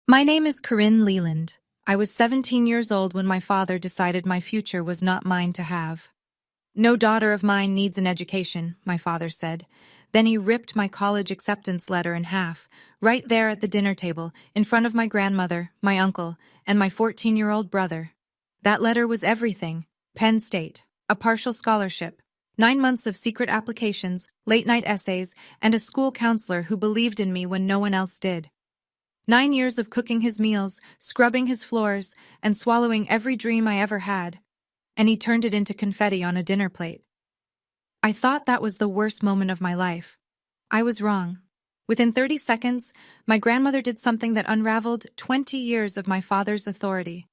My name is Corinne Leland. I was 17 years old when my father decided my future was not mine to have. No daughter of mine needs an education, my father said. Then he ripped my college acceptance letter in half, right there at the dinner table, in front of my grandmother, my uncle, and my 14-year-old brother. That letter was everything: Penn State, a partial scholarship, 9 months of secret applications, late-night essays, and a school counselor who believed in me when no one else did. 9 years of cooking his meals, scrubbing his floors, and swallowing every dream I ever had. And he turned it into confetti on a dinner plate. I thought that was the worst moment of my life. I was wrong. Within 30 seconds, my grandmother did something that unraveled 20 years of my father's authority.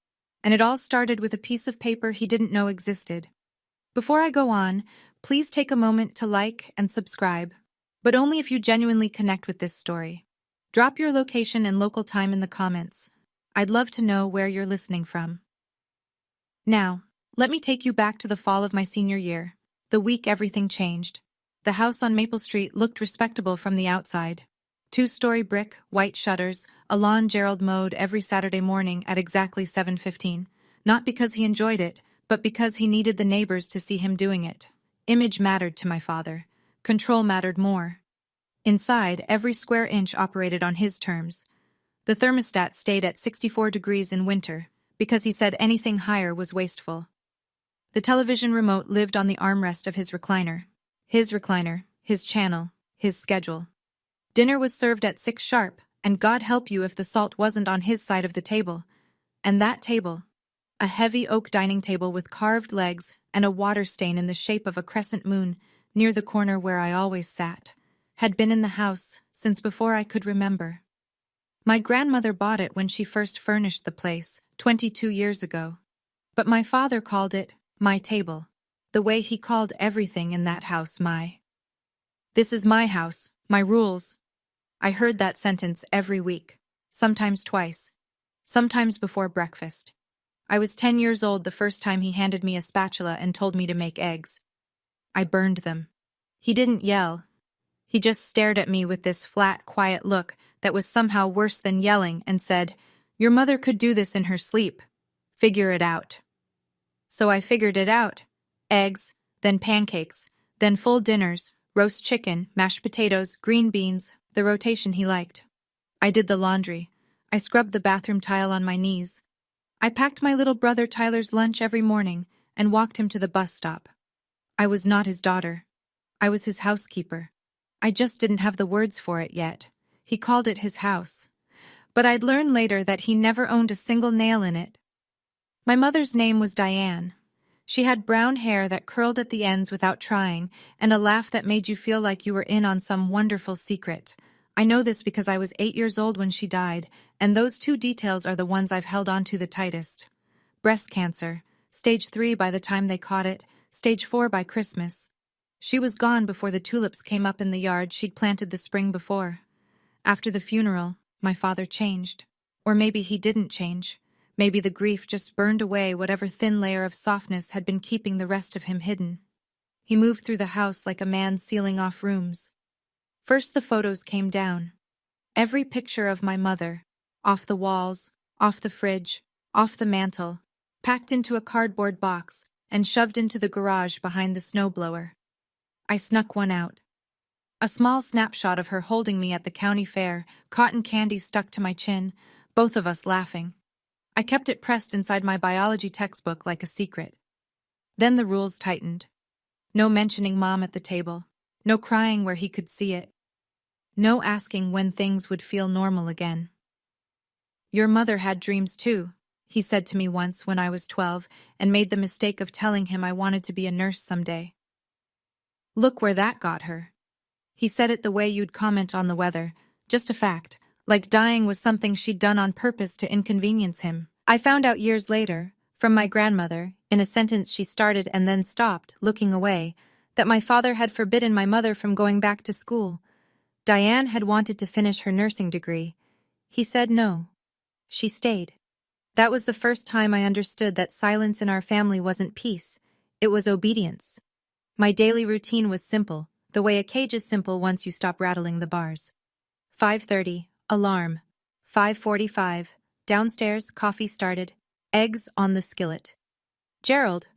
And it all started with a piece of paper he didn't know existed. Before I go on, please take a moment to like and subscribe, but only if you genuinely connect with this story. Drop your location and local time in the comments. I'd love to know where you're listening from. Now, let me take you back to the fall of my senior year, the week everything changed. The house on Maple Street looked respectable from the outside. 2-story brick, white shutters, a lawn Gerald mowed every Saturday morning at exactly 7:15, not because he enjoyed it, but because he needed the neighbors to see him doing it. Image mattered to my father. Control mattered more. Inside, every square inch operated on his terms. The thermostat stayed at 64 degrees in winter, because he said anything higher was wasteful. The television remote lived on the armrest of his recliner. His recliner, his channel, his schedule. Dinner was served at 6 sharp, and God help you if the salt wasn't on his side of the table. And that table, a heavy oak dining table with carved legs and a water stain in the shape of a crescent moon near the corner where I always sat, had been in the house since before I could remember. My grandmother bought it when she first furnished the place, 22 years ago. But my father called it my table, the way he called everything in that house my. This is my house, my rules. I heard that sentence every week, sometimes twice, sometimes before breakfast. I was 10 years old the first time he handed me a spatula and told me to make eggs. I burned them. He didn't yell. He just stared at me with this flat, quiet look that was somehow worse than yelling and said, "Your mother could do this in her sleep. Figure it out." So I figured it out. Eggs, then pancakes, then full dinners, roast chicken, mashed potatoes, green beans, the rotation he liked. I did the laundry. I scrubbed the bathroom tile on my knees. I packed my little brother Tyler's lunch every morning and walked him to the bus stop. I was not his daughter. I was his housekeeper. I just didn't have the words for it yet. He called it his house. But I'd learn later that he never owned a single nail in it. My mother's name was Diane. She had brown hair that curled at the ends without trying, and a laugh that made you feel like you were in on some wonderful secret. I know this because I was 8 years old when she died, and those 2 details are the ones I've held on to the tightest. Breast cancer, stage 3 by the time they caught it, stage 4 by Christmas. She was gone before the tulips came up in the yard she'd planted the spring before. After the funeral, my father changed. Or maybe he didn't change. Maybe the grief just burned away whatever thin layer of softness had been keeping the rest of him hidden. He moved through the house like a man sealing off rooms. First the photos came down. Every picture of my mother, off the walls, off the fridge, off the mantel, packed into a cardboard box and shoved into the garage behind the snowblower. I snuck one out. A small snapshot of her holding me at the county fair, cotton candy stuck to my chin, both of us laughing. I kept it pressed inside my biology textbook like a secret. Then the rules tightened. No mentioning Mom at the table. No crying where he could see it. No asking when things would feel normal again. "Your mother had dreams too," he said to me once when I was 12 and made the mistake of telling him I wanted to be a nurse someday. "Look where that got her." He said it the way you'd comment on the weather, just a fact, like dying was something she'd done on purpose to inconvenience him. I found out years later, from my grandmother, in a sentence she started and then stopped, looking away, that my father had forbidden my mother from going back to school. Diane had wanted to finish her nursing degree. He said no. She stayed. That was the first time I understood that silence in our family wasn't peace, it was obedience. My daily routine was simple, the way a cage is simple once you stop rattling the bars. 5:30, alarm. 5:45. Downstairs, coffee started. Eggs on the skillet. Gerald.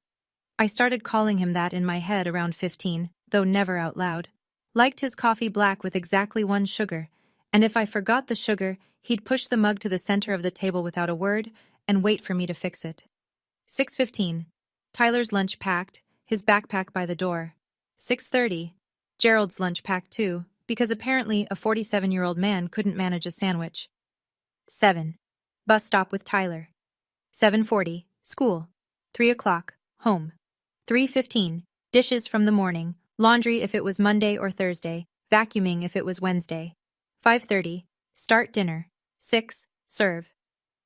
I started calling him that in my head around 15, though never out loud. Liked his coffee black with exactly 1 sugar, and if I forgot the sugar, he'd push the mug to the center of the table without a word and wait for me to fix it. 6:15. Tyler's lunch packed, his backpack by the door. 6:30. Gerald's lunch packed too, because apparently a 47-year-old man couldn't manage a sandwich. 7. Bus stop with Tyler. 7:40. School. 3 o'clock. Home. 3:15. Dishes from the morning. Laundry if it was Monday or Thursday. Vacuuming if it was Wednesday. 5:30. Start dinner. 6. Serve.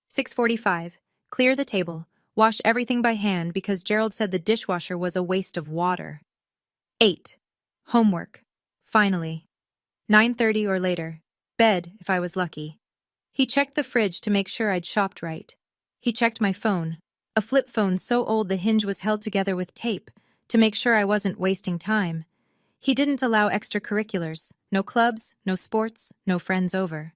6:45. Clear the table. Wash everything by hand because Gerald said the dishwasher was a waste of water. 8. Homework. Finally. 9:30 or later. Bed if I was lucky. He checked the fridge to make sure I'd shopped right. He checked my phone. A flip phone so old the hinge was held together with tape to make sure I wasn't wasting time. He didn't allow extracurriculars. No clubs, no sports, no friends over.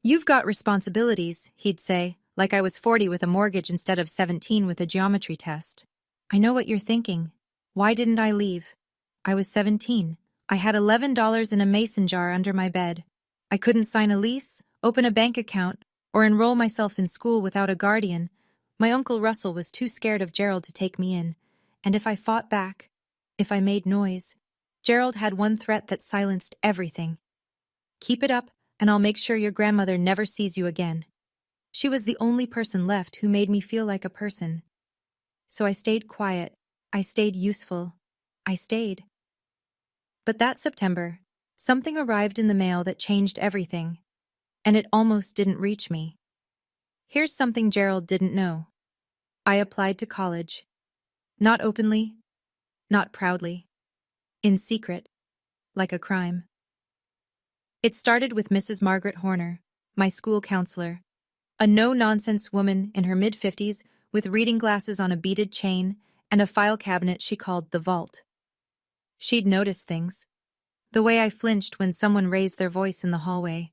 You've got responsibilities, he'd say, like I was 40 with a mortgage instead of 17 with a geometry test. I know what you're thinking. Why didn't I leave? I was 17. I had $11 in a mason jar under my bed. I couldn't sign a lease, open a bank account, or enroll myself in school without a guardian. My Uncle Russell was too scared of Gerald to take me in, and if I fought back, if I made noise, Gerald had one threat that silenced everything. Keep it up, and I'll make sure your grandmother never sees you again. She was the only person left who made me feel like a person. So I stayed quiet. I stayed useful. I stayed. But that September, something arrived in the mail that changed everything, and it almost didn't reach me. Here's something Gerald didn't know. I applied to college. Not openly, not proudly. In secret, like a crime. It started with Mrs. Margaret Horner, my school counselor, a no-nonsense woman in her mid-50s with reading glasses on a beaded chain and a file cabinet she called the vault. She'd noticed things. The way I flinched when someone raised their voice in the hallway.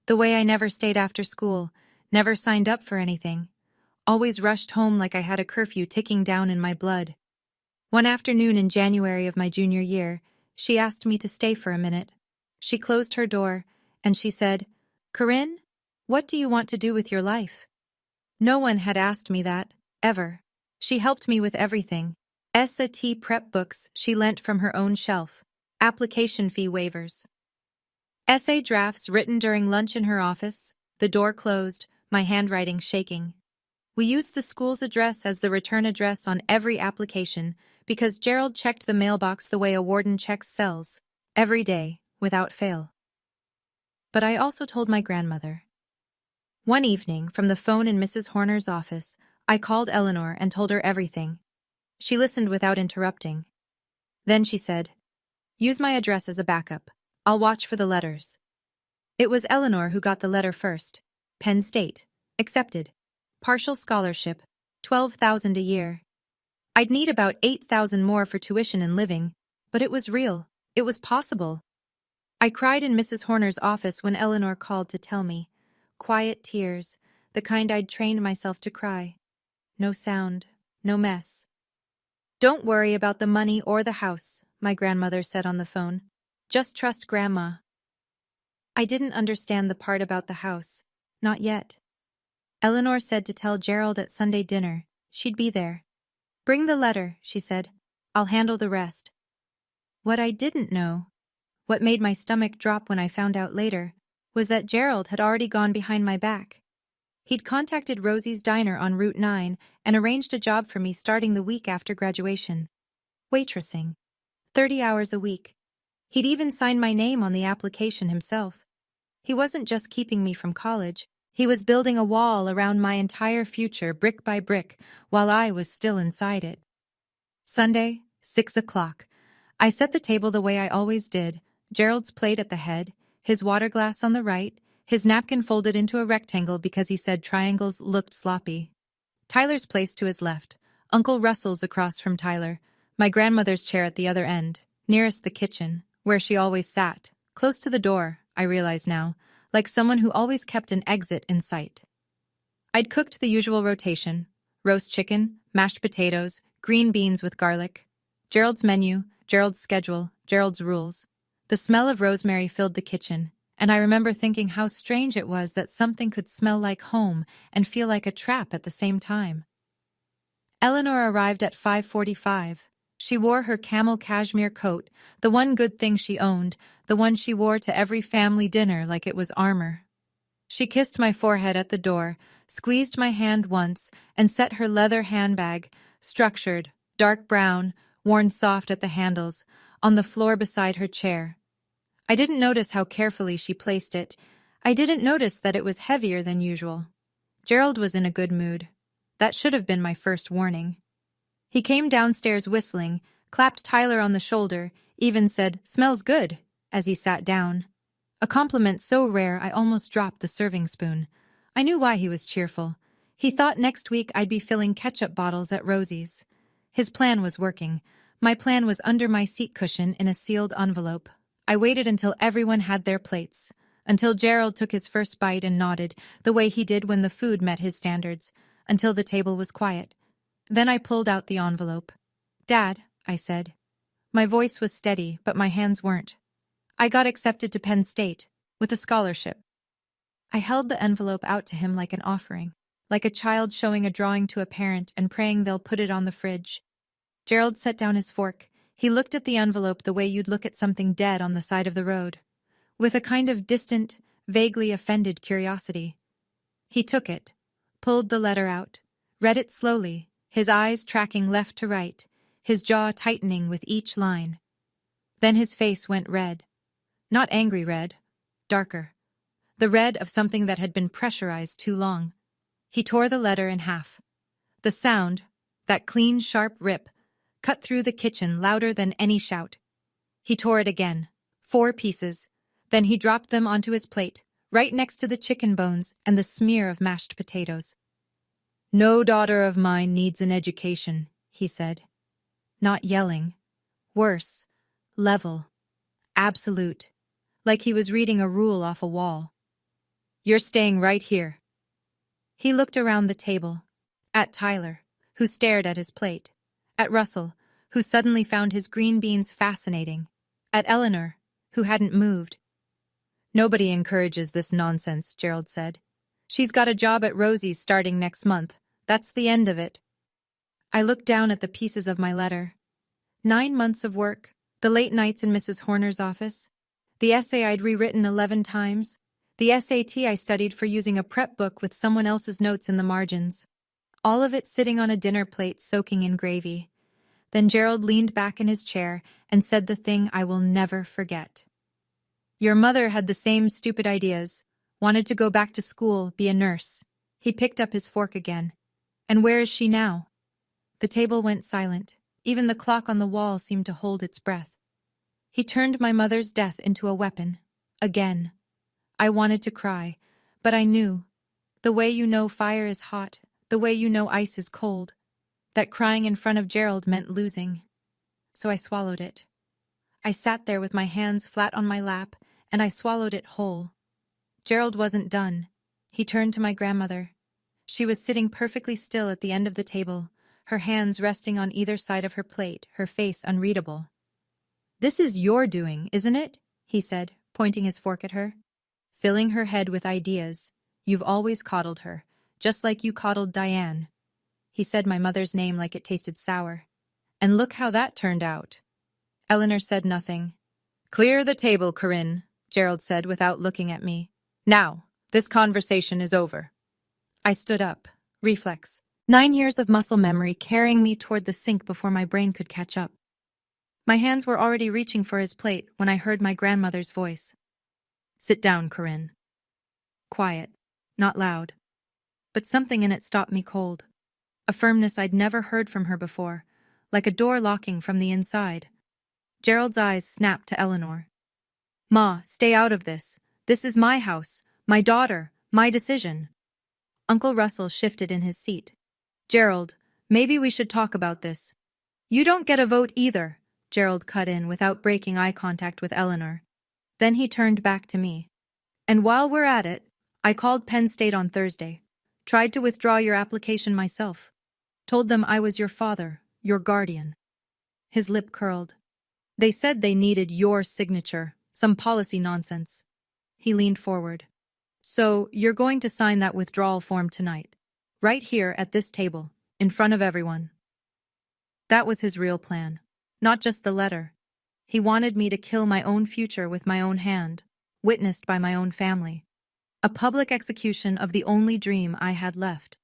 The way I never stayed after school, never signed up for anything. Always rushed home like I had a curfew ticking down in my blood. One afternoon in January of my junior year, she asked me to stay for a minute. She closed her door, and she said, "Corinne, what do you want to do with your life?" No one had asked me that, ever. She helped me with everything. SAT prep books she lent from her own shelf. Application fee waivers. Essay drafts written during lunch in her office, the door closed, my handwriting shaking. We used the school's address as the return address on every application because Gerald checked the mailbox the way a warden checks cells, every day, without fail. But I also told my grandmother. One evening, from the phone in Mrs. Horner's office, I called Eleanor and told her everything. She listened without interrupting. Then she said, "Use my address as a backup. I'll watch for the letters." It was Eleanor who got the letter first. Penn State. Accepted. Partial scholarship. $12,000 a year. I'd need about $8,000 more for tuition and living, but it was real. It was possible. I cried in Mrs. Horner's office when Eleanor called to tell me. Quiet tears, the kind I'd trained myself to cry. No sound, no mess. "Don't worry about the money or the house," my grandmother said on the phone. "Just trust Grandma." I didn't understand the part about the house. Not yet. Eleanor said to tell Gerald at Sunday dinner. She'd be there. "Bring the letter," she said. "I'll handle the rest." What I didn't know, what made my stomach drop when I found out later, was that Gerald had already gone behind my back. He'd contacted Rosie's Diner on Route 9 and arranged a job for me starting the week after graduation. Waitressing. 30 hours a week. He'd even signed my name on the application himself. He wasn't just keeping me from college. He was building a wall around my entire future brick by brick while I was still inside it. Sunday, 6 o'clock. I set the table the way I always did, Gerald's plate at the head, his water glass on the right, his napkin folded into a rectangle because he said triangles looked sloppy. Tyler's place to his left, Uncle Russell's across from Tyler, my grandmother's chair at the other end, nearest the kitchen, where she always sat, close to the door, I realize now, like someone who always kept an exit in sight. I'd cooked the usual rotation: roast chicken, mashed potatoes, green beans with garlic. Gerald's menu, Gerald's schedule, Gerald's rules. The smell of rosemary filled the kitchen, and I remember thinking how strange it was that something could smell like home and feel like a trap at the same time. Eleanor arrived at 5:45. She wore her camel cashmere coat, the one good thing she owned, the one she wore to every family dinner like it was armor. She kissed my forehead at the door, squeezed my hand once, and set her leather handbag, structured, dark brown, worn soft at the handles, on the floor beside her chair. I didn't notice how carefully she placed it. I didn't notice that it was heavier than usual. Gerald was in a good mood. That should have been my first warning. He came downstairs whistling, clapped Tyler on the shoulder, even said, "Smells good," as he sat down. A compliment so rare I almost dropped the serving spoon. I knew why he was cheerful. He thought next week I'd be filling ketchup bottles at Rosie's. His plan was working. My plan was under my seat cushion in a sealed envelope. I waited until everyone had their plates, until Gerald took his first bite and nodded, the way he did when the food met his standards, until the table was quiet. Then I pulled out the envelope. "Dad," I said. My voice was steady, but my hands weren't. "I got accepted to Penn State, with a scholarship." I held the envelope out to him like an offering, like a child showing a drawing to a parent and praying they'll put it on the fridge. Gerald set down his fork. He looked at the envelope the way you'd look at something dead on the side of the road, with a kind of distant, vaguely offended curiosity. He took it, pulled the letter out, read it slowly, his eyes tracking left to right, his jaw tightening with each line. Then his face went red. Not angry red, darker. The red of something that had been pressurized too long. He tore the letter in half. The sound, that clean, sharp rip, cut through the kitchen louder than any shout. He tore it again, 4 pieces. Then he dropped them onto his plate, right next to the chicken bones and the smear of mashed potatoes. "No daughter of mine needs an education," he said. Not yelling. Worse. Level. Absolute. Like he was reading a rule off a wall. "You're staying right here." He looked around the table. At Tyler, who stared at his plate. At Russell, who suddenly found his green beans fascinating. At Eleanor, who hadn't moved. "Nobody encourages this nonsense," Gerald said. "She's got a job at Rosie's starting next month. That's the end of it." I looked down at the pieces of my letter. 9 months of work, the late nights in Mrs. Horner's office, the essay I'd rewritten 11 times, the SAT I studied for using a prep book with someone else's notes in the margins. All of it sitting on a dinner plate soaking in gravy. Then Gerald leaned back in his chair and said the thing I will never forget. "Your mother had the same stupid ideas. Wanted to go back to school, be a nurse." He picked up his fork again. "And where is she now?" The table went silent. Even the clock on the wall seemed to hold its breath. He turned my mother's death into a weapon. Again. I wanted to cry, but I knew. The way you know fire is hot, the way you know ice is cold. That crying in front of Gerald meant losing. So I swallowed it. I sat there with my hands flat on my lap, and I swallowed it whole. Gerald wasn't done. He turned to my grandmother. She was sitting perfectly still at the end of the table, her hands resting on either side of her plate, her face unreadable. "This is your doing, isn't it?" he said, pointing his fork at her. "Filling her head with ideas. You've always coddled her, just like you coddled Diane." He said my mother's name like it tasted sour. "And look how that turned out." Eleanor said nothing. "Clear the table, Corinne," Gerald said without looking at me. "Now, this conversation is over." I stood up. Reflex. 9 years of muscle memory carrying me toward the sink before my brain could catch up. My hands were already reaching for his plate when I heard my grandmother's voice. "Sit down, Corinne." Quiet. Not loud. But something in it stopped me cold. A firmness I'd never heard from her before, like a door locking from the inside. Gerald's eyes snapped to Eleanor. "Ma, stay out of this. This is my house, my daughter, my decision." Uncle Russell shifted in his seat. "Gerald, maybe we should talk about this." "You don't get a vote either," Gerald cut in without breaking eye contact with Eleanor. Then he turned back to me. And while we're at it, I called Penn State on Thursday. Tried to withdraw your application myself. Told them I was your father, your guardian. His lip curled. They said they needed your signature, some policy nonsense. He leaned forward. So, you're going to sign that withdrawal form tonight. Right here at this table, in front of everyone. That was his real plan. Not just the letter. He wanted me to kill my own future with my own hand, witnessed by my own family. A public execution of the only dream I had left.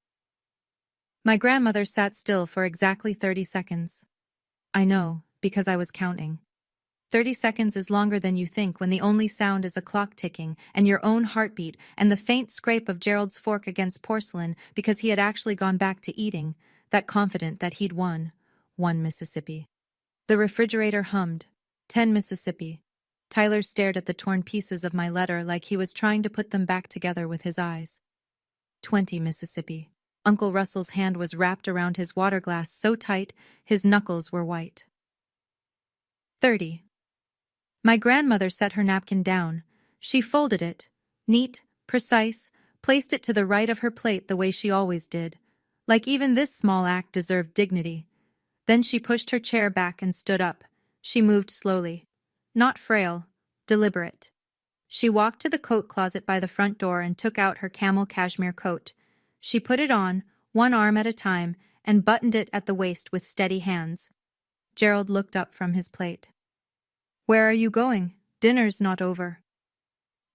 My grandmother sat still for exactly 30 seconds. I know, because I was counting. 30 seconds is longer than you think when the only sound is a clock ticking and your own heartbeat and the faint scrape of Gerald's fork against porcelain because he had actually gone back to eating, that confident that he'd won. 1 Mississippi. The refrigerator hummed. 10 Mississippi. Tyler stared at the torn pieces of my letter like he was trying to put them back together with his eyes. 20 Mississippi. Uncle Russell's hand was wrapped around his water glass so tight his knuckles were white. 30. My grandmother set her napkin down. She folded it, neat, precise, placed it to the right of her plate the way she always did, like even this small act deserved dignity. Then she pushed her chair back and stood up. She moved slowly. Not frail, deliberate. She walked to the coat closet by the front door and took out her camel cashmere coat. She put it on, one arm at a time, and buttoned it at the waist with steady hands. Gerald looked up from his plate. Where are you going? Dinner's not over.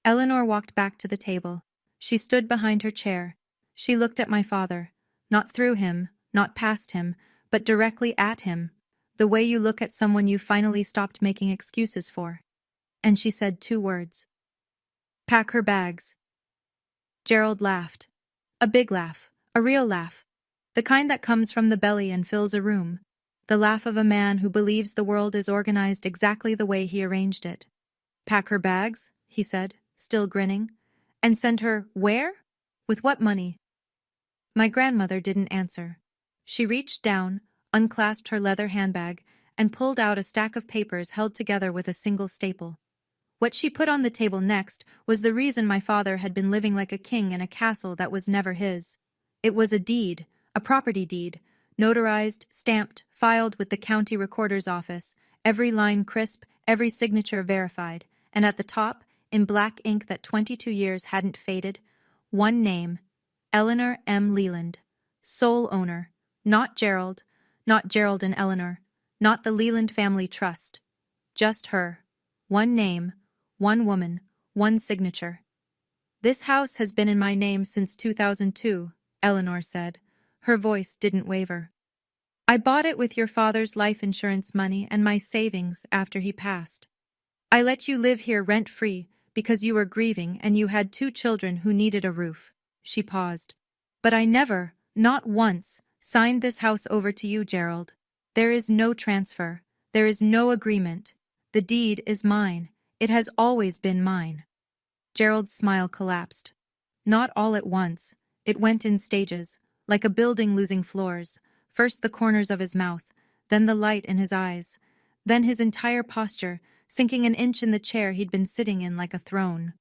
Eleanor walked back to the table. She stood behind her chair. She looked at my father, not through him, not past him, but directly at him, the way you look at someone you finally stopped making excuses for. And she said 2 words. Pack her bags. Gerald laughed. A big laugh, a real laugh, the kind that comes from the belly and fills a room. The laugh of a man who believes the world is organized exactly the way he arranged it. Pack her bags, he said, still grinning. And send her where? With what money? My grandmother didn't answer. She reached down, unclasped her leather handbag, and pulled out a stack of papers held together with a single staple. What she put on the table next was the reason my father had been living like a king in a castle that was never his. It was a deed, a property deed, notarized, stamped, filed with the county recorder's office, every line crisp, every signature verified, and at the top, in black ink that 22 years hadn't faded, one name, Eleanor M. Leland, sole owner, not Gerald and Eleanor, not the Leland Family Trust, just her, one name, one woman, one signature. This house has been in my name since 2002, Eleanor said. Her voice didn't waver. I bought it with your father's life insurance money and my savings after he passed. I let you live here rent-free because you were grieving and you had 2 children who needed a roof. She paused. But I never, not once, signed this house over to you, Gerald. There is no transfer. There is no agreement. The deed is mine. It has always been mine. Gerald's smile collapsed. Not all at once. It went in stages, like a building losing floors. First the corners of his mouth, then the light in his eyes, then his entire posture, sinking an inch in the chair he'd been sitting in like a throne.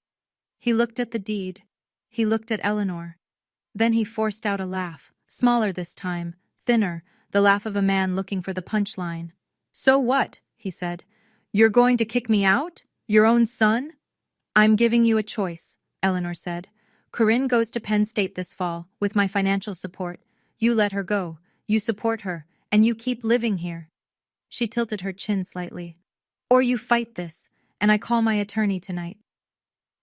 He looked at the deed. He looked at Eleanor. Then he forced out a laugh, smaller this time, thinner, the laugh of a man looking for the punchline. So what? He said. You're going to kick me out? Your own son? I'm giving you a choice, Eleanor said. Corinne goes to Penn State this fall, with my financial support. You let her go. You support her, and you keep living here. She tilted her chin slightly. Or you fight this, and I call my attorney tonight.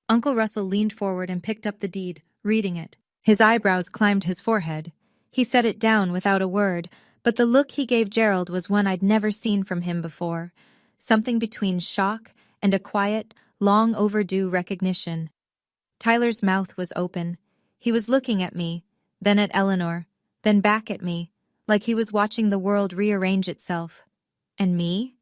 Uncle Russell leaned forward and picked up the deed, reading it. His eyebrows climbed his forehead. He set it down without a word, but the look he gave Gerald was one I'd never seen from him before. Something between shock and a quiet, long overdue recognition. Tyler's mouth was open. He was looking at me, then at Eleanor, then back at me, like he was watching the world rearrange itself. And me?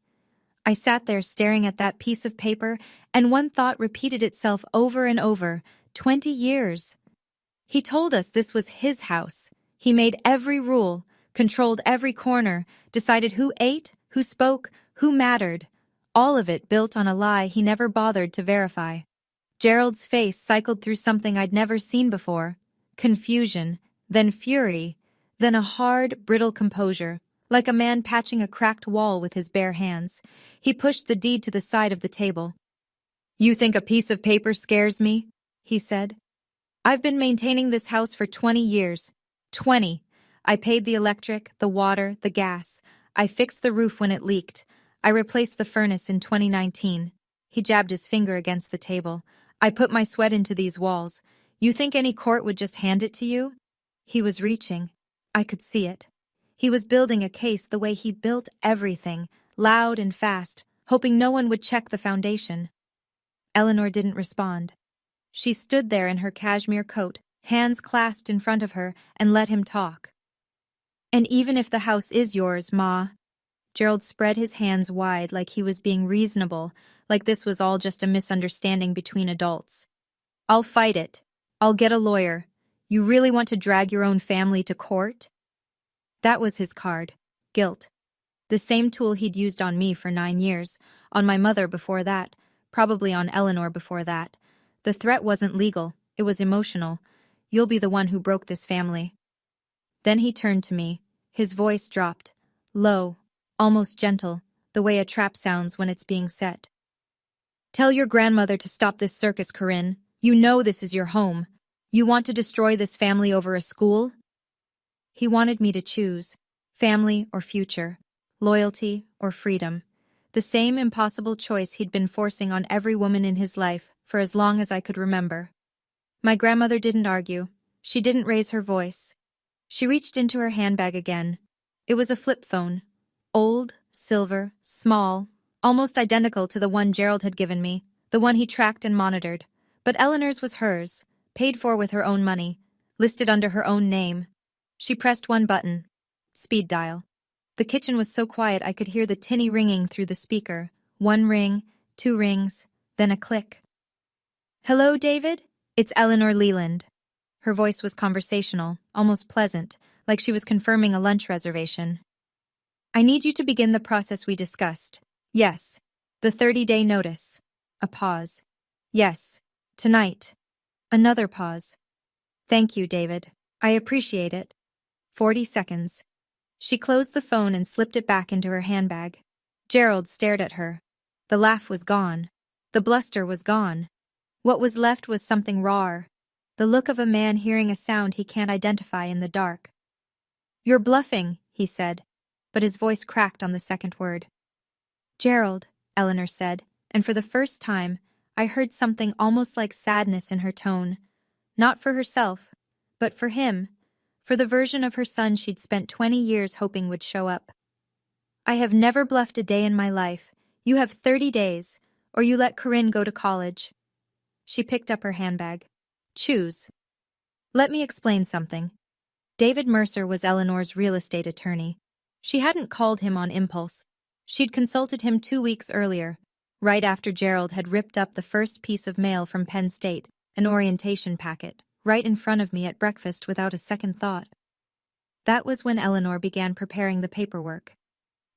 I sat there staring at that piece of paper, and one thought repeated itself over and over. 20 years. He told us this was his house. He made every rule, controlled every corner, decided who ate, who spoke, who mattered. All of it built on a lie he never bothered to verify. Gerald's face cycled through something I'd never seen before. Confusion, then fury, then a hard, brittle composure, like a man patching a cracked wall with his bare hands. He pushed the deed to the side of the table. "You think a piece of paper scares me?" he said. "I've been maintaining this house for 20 years. 20. I paid the electric, the water, the gas. I fixed the roof when it leaked. I replaced the furnace in 2019. He jabbed his finger against the table. I put my sweat into these walls. You think any court would just hand it to you?" He was reaching. I could see it. He was building a case the way he built everything, loud and fast, hoping no one would check the foundation. Eleanor didn't respond. She stood there in her cashmere coat, hands clasped in front of her, and let him talk. "And even if the house is yours, Ma," Gerald spread his hands wide like he was being reasonable, like this was all just a misunderstanding between adults. "I'll fight it. I'll get a lawyer. You really want to drag your own family to court?" That was his card. Guilt. The same tool he'd used on me for 9 years, on my mother before that, probably on Eleanor before that. The threat wasn't legal, it was emotional. "You'll be the one who broke this family." Then he turned to me. His voice dropped, low, almost gentle, the way a trap sounds when it's being set. "Tell your grandmother to stop this circus, Corinne. You know this is your home. You want to destroy this family over a school?" He wanted me to choose, family or future, loyalty or freedom. The same impossible choice he'd been forcing on every woman in his life for as long as I could remember. My grandmother didn't argue. She didn't raise her voice. She reached into her handbag again. It was a flip phone. Old, silver, small, almost identical to the one Gerald had given me, the one he tracked and monitored. But Eleanor's was hers, paid for with her own money, listed under her own name. She pressed one button. Speed dial. The kitchen was so quiet I could hear the tinny ringing through the speaker. 1 ring, 2 rings, then a click. "Hello, David? It's Eleanor Leland." Her voice was conversational, almost pleasant, like she was confirming a lunch reservation. "I need you to begin the process we discussed. Yes. The 30-day notice." A pause. "Yes. Tonight." Another pause. "Thank you, David. I appreciate it." 40 seconds. She closed the phone and slipped it back into her handbag. Gerald stared at her. The laugh was gone. The bluster was gone. What was left was something raw. The look of a man hearing a sound he can't identify in the dark. "You're bluffing," he said, but his voice cracked on the second word. "Gerald," Eleanor said, and for the first time, I heard something almost like sadness in her tone. Not for herself, but for him, for the version of her son she'd spent 20 years hoping would show up. "I have never bluffed a day in my life. You have 30 days, or you let Corinne go to college." She picked up her handbag. "Choose." "Let me explain something." David Mercer was Eleanor's real estate attorney. She hadn't called him on impulse. She'd consulted him 2 weeks earlier, right after Gerald had ripped up the first piece of mail from Penn State, an orientation packet, right in front of me at breakfast without a second thought. That was when Eleanor began preparing the paperwork.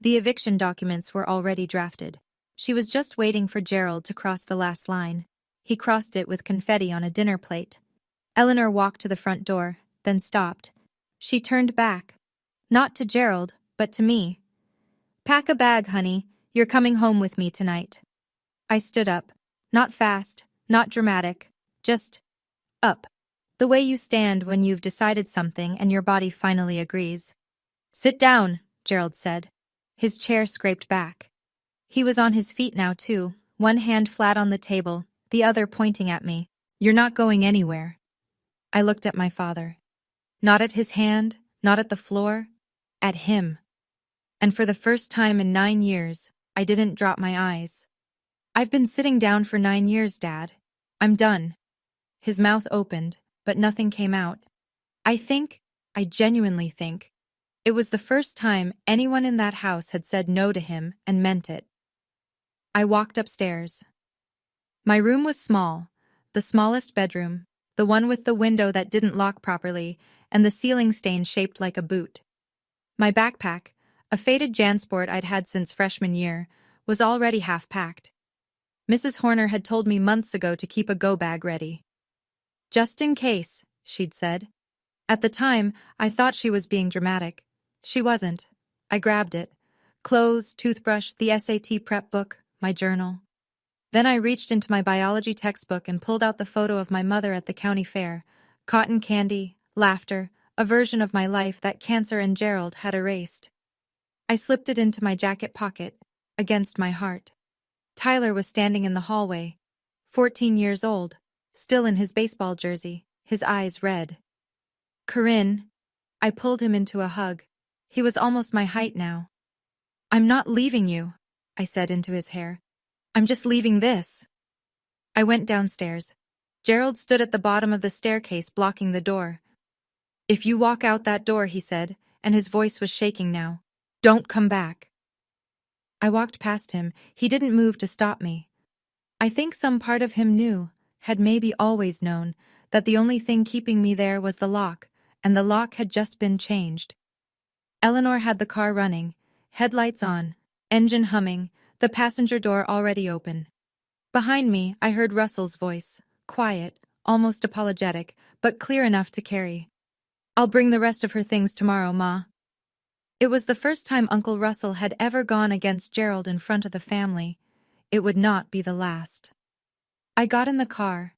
The eviction documents were already drafted. She was just waiting for Gerald to cross the last line. He crossed it with confetti on a dinner plate. Eleanor walked to the front door, then stopped. She turned back. Not to Gerald, but to me. "Pack a bag, honey. You're coming home with me tonight." I stood up. Not fast, not dramatic, just up. The way you stand when you've decided something and your body finally agrees. "Sit down," Gerald said. His chair scraped back. He was on his feet now, too, one hand flat on the table, the other pointing at me. "You're not going anywhere." I looked at my father. Not at his hand, not at the floor, at him. And for the first time in 9 years, I didn't drop my eyes. "I've been sitting down for 9 years, Dad. I'm done." His mouth opened, but nothing came out. I genuinely think, it was the first time anyone in that house had said no to him and meant it. I walked upstairs. My room was small, the smallest bedroom, the one with the window that didn't lock properly, and the ceiling stain shaped like a boot. My backpack, a faded JanSport I'd had since freshman year, was already half packed. Mrs. Horner had told me months ago to keep a go bag ready. Just in case, she'd said. At the time, I thought she was being dramatic. She wasn't. I grabbed it. Clothes, toothbrush, the SAT prep book, my journal. Then I reached into my biology textbook and pulled out the photo of my mother at the county fair. Cotton candy, laughter, a version of my life that Cancer and Gerald had erased. I slipped it into my jacket pocket, against my heart. Tyler was standing in the hallway, 14 years old, still in his baseball jersey, his eyes red. Corinne. I pulled him into a hug. He was almost my height now. I'm not leaving you, I said into his hair. I'm just leaving this. I went downstairs. Gerald stood at the bottom of the staircase blocking the door. If you walk out that door, he said, and his voice was shaking now, don't come back. I walked past him. He didn't move to stop me. I think some part of him knew, had maybe always known, that the only thing keeping me there was the lock, and the lock had just been changed. Eleanor had the car running, headlights on, engine humming, the passenger door already open. Behind me, I heard Russell's voice, quiet, almost apologetic, but clear enough to carry. I'll bring the rest of her things tomorrow, Ma. It was the first time Uncle Russell had ever gone against Gerald in front of the family. It would not be the last. I got in the car.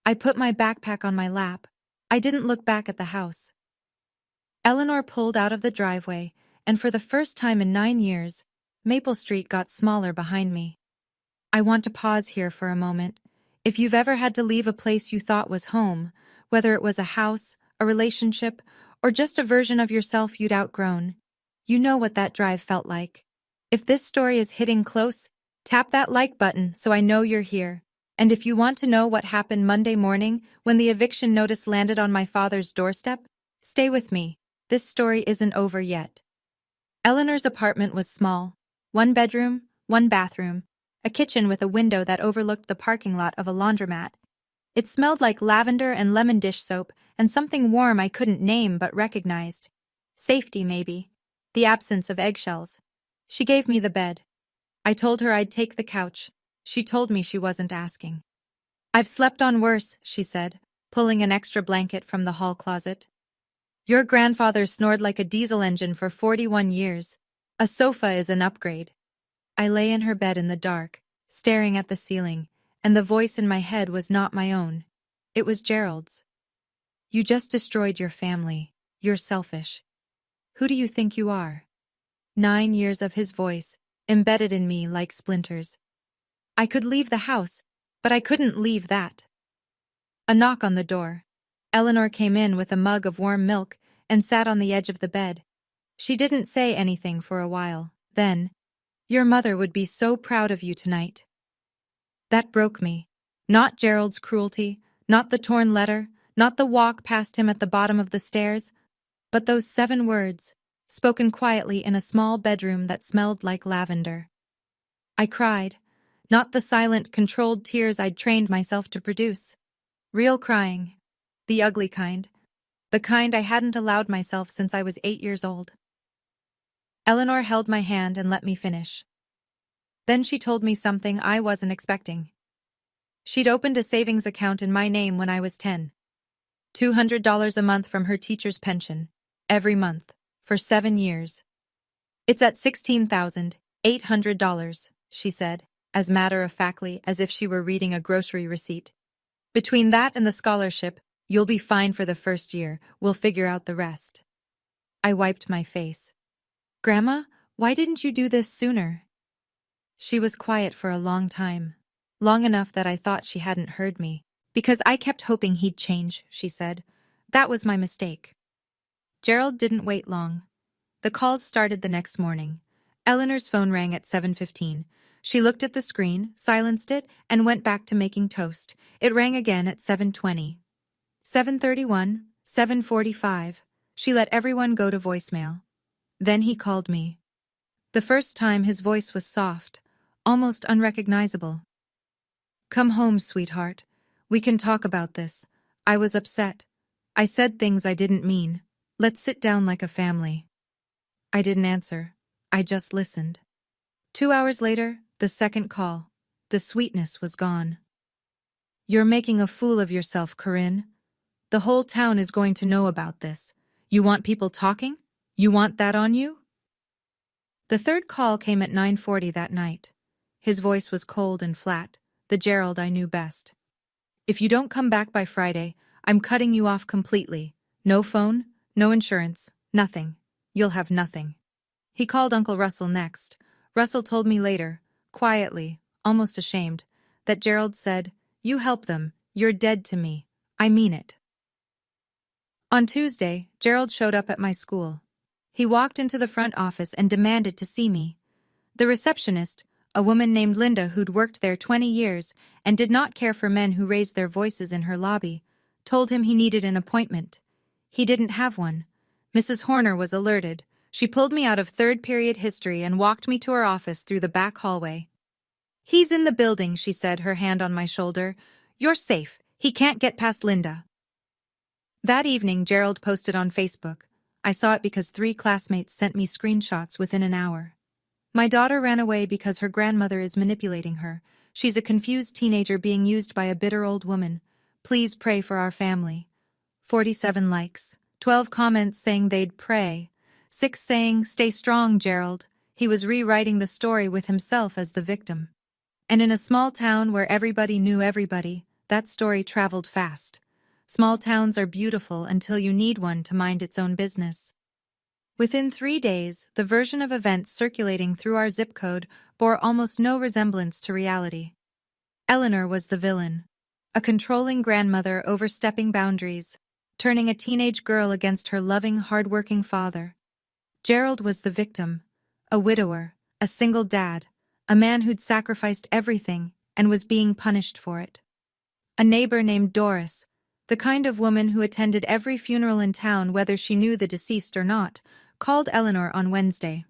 I put my backpack on my lap. I didn't look back at the house. Eleanor pulled out of the driveway, and for the first time in 9 years, Maple Street got smaller behind me. I want to pause here for a moment. If you've ever had to leave a place you thought was home, whether it was a house, a relationship, or just a version of yourself you'd outgrown, you know what that drive felt like. If this story is hitting close, tap that like button so I know you're here. And if you want to know what happened Monday morning when the eviction notice landed on my father's doorstep, stay with me. This story isn't over yet. Eleanor's apartment was small. 1 bedroom, 1 bathroom, a kitchen with a window that overlooked the parking lot of a laundromat. It smelled like lavender and lemon dish soap and something warm I couldn't name but recognized. Safety, maybe. The absence of eggshells. She gave me the bed. I told her I'd take the couch. She told me she wasn't asking. I've slept on worse, she said, pulling an extra blanket from the hall closet. Your grandfather snored like a diesel engine for 41 years. A sofa is an upgrade. I lay in her bed in the dark, staring at the ceiling, and the voice in my head was not my own. It was Gerald's. You just destroyed your family. You're selfish. Who do you think you are? 9 years of his voice, embedded in me like splinters. I could leave the house, but I couldn't leave that. A knock on the door. Eleanor came in with a mug of warm milk and sat on the edge of the bed. She didn't say anything for a while. Then, your mother would be so proud of you tonight. That broke me. Not Gerald's cruelty, not the torn letter, not the walk past him at the bottom of the stairs, but those 7 words, spoken quietly in a small bedroom that smelled like lavender. I cried, not the silent, controlled tears I'd trained myself to produce. Real crying. The ugly kind. The kind I hadn't allowed myself since I was 8 years old. Eleanor held my hand and let me finish. Then she told me something I wasn't expecting. She'd opened a savings account in my name when I was 10. $200 a month from her teacher's pension, every month, for 7 years. It's at $16,800, she said, as matter-of-factly as if she were reading a grocery receipt. Between that and the scholarship, you'll be fine for the first year. We'll figure out the rest. I wiped my face. Grandma, why didn't you do this sooner? She was quiet for a long time. Long enough that I thought she hadn't heard me. Because I kept hoping he'd change, she said. That was my mistake. Gerald didn't wait long. The calls started the next morning. Eleanor's phone rang at 7:15. She looked at the screen, silenced it, and went back to making toast. It rang again at 7:20. 7:31, 7:45. She let everyone go to voicemail. Then he called me. The first time his voice was soft, almost unrecognizable. Come home, sweetheart. We can talk about this. I was upset. I said things I didn't mean. Let's sit down like a family. I didn't answer. I just listened. 2 hours later, the second call. The sweetness was gone. "You're making a fool of yourself, Corinne. The whole town is going to know about this. You want people talking? You want that on you?" The third call came at 9:40 that night. His voice was cold and flat, the Gerald I knew best. "If you don't come back by Friday, I'm cutting you off completely. No phone, no insurance, nothing. You'll have nothing." He called Uncle Russell next. Russell told me later, quietly, almost ashamed, that Gerald said, "You help them, you're dead to me. I mean it." On Tuesday, Gerald showed up at my school. He walked into the front office and demanded to see me. The receptionist, a woman named Linda who'd worked there 20 years and did not care for men who raised their voices in her lobby, told him he needed an appointment. He didn't have one. Mrs. Horner was alerted. She pulled me out of third-period history and walked me to her office through the back hallway. "He's in the building," she said, her hand on my shoulder. "You're safe. He can't get past Linda." That evening, Gerald posted on Facebook. I saw it because 3 classmates sent me screenshots within an hour. "My daughter ran away because her grandmother is manipulating her. She's a confused teenager being used by a bitter old woman. Please pray for our family." 47 likes. 12 comments saying they'd pray. 6 saying, "Stay strong, Gerald." He was rewriting the story with himself as the victim. And in a small town where everybody knew everybody, that story traveled fast. Small towns are beautiful until you need one to mind its own business. Within 3 days, the version of events circulating through our zip code bore almost no resemblance to reality. Eleanor was the villain, a controlling grandmother overstepping boundaries, turning a teenage girl against her loving, hard-working father. Gerald was the victim, a widower, a single dad, a man who'd sacrificed everything and was being punished for it. A neighbor named Doris, the kind of woman who attended every funeral in town whether she knew the deceased or not, called Eleanor on Wednesday.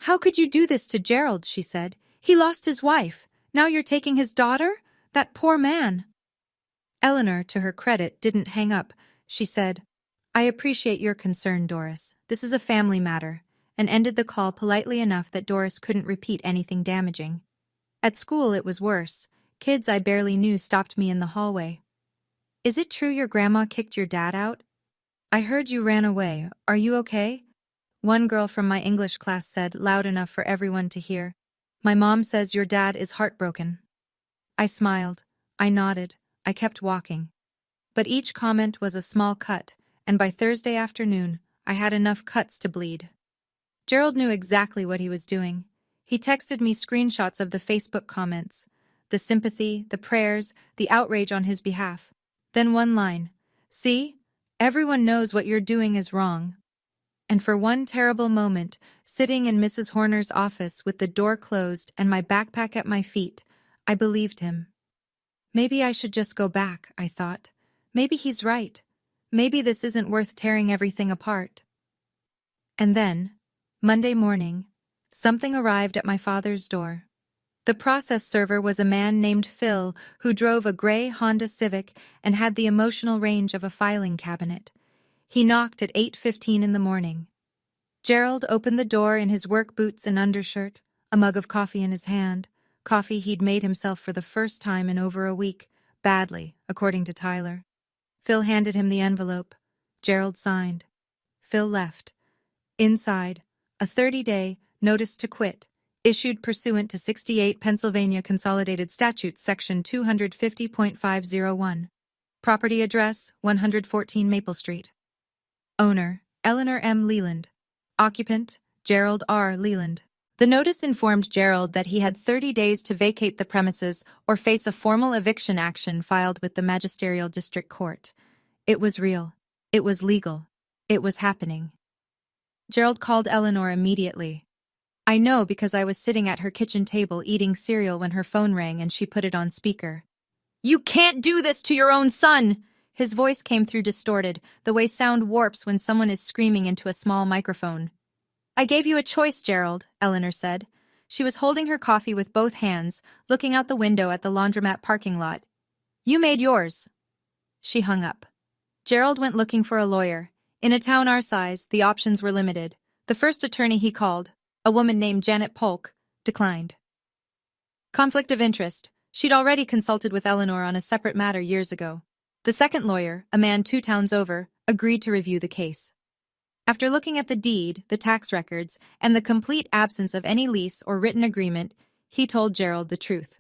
"How could you do this to Gerald?" she said. "He lost his wife. Now you're taking his daughter? That poor man." Eleanor, to her credit, didn't hang up. She said, "I appreciate your concern, Doris. This is a family matter," and ended the call politely enough that Doris couldn't repeat anything damaging. At school, it was worse. Kids I barely knew stopped me in the hallway. "Is it true your grandma kicked your dad out? I heard you ran away. Are you okay?" One girl from my English class said, loud enough for everyone to hear, "My mom says your dad is heartbroken." I smiled. I nodded. I kept walking. But each comment was a small cut, and by Thursday afternoon, I had enough cuts to bleed. Gerald knew exactly what he was doing. He texted me screenshots of the Facebook comments, the sympathy, the prayers, the outrage on his behalf. Then one line, "See? Everyone knows what you're doing is wrong." And for one terrible moment, sitting in Mrs. Horner's office with the door closed and my backpack at my feet, I believed him. Maybe I should just go back, I thought. Maybe he's right. Maybe this isn't worth tearing everything apart. And then, Monday morning, something arrived at my father's door. The process server was a man named Phil who drove a gray Honda Civic and had the emotional range of a filing cabinet. He knocked at 8:15 in the morning. Gerald opened the door in his work boots and undershirt, a mug of coffee in his hand, coffee he'd made himself for the first time in over a week, badly, according to Tyler. Phil handed him the envelope. Gerald signed. Phil left. Inside, a 30-day notice to quit, issued pursuant to 68 Pennsylvania Consolidated Statutes, Section 250.501. Property address, 114 Maple Street. Owner, Eleanor M. Leland. Occupant, Gerald R. Leland. The notice informed Gerald that he had 30 days to vacate the premises or face a formal eviction action filed with the Magisterial District Court. It was real. It was legal. It was happening. Gerald called Eleanor immediately. I know because I was sitting at her kitchen table eating cereal when her phone rang and she put it on speaker. "You can't do this to your own son!" His voice came through distorted, the way sound warps when someone is screaming into a small microphone. "I gave you a choice, Gerald," Eleanor said. She was holding her coffee with both hands, looking out the window at the laundromat parking lot. "You made yours." She hung up. Gerald went looking for a lawyer. In a town our size, the options were limited. The first attorney he called, a woman named Janet Polk, declined. Conflict of interest. She'd already consulted with Eleanor on a separate matter years ago. The second lawyer, a man 2 towns over, agreed to review the case. After looking at the deed, the tax records, and the complete absence of any lease or written agreement, he told Gerald the truth.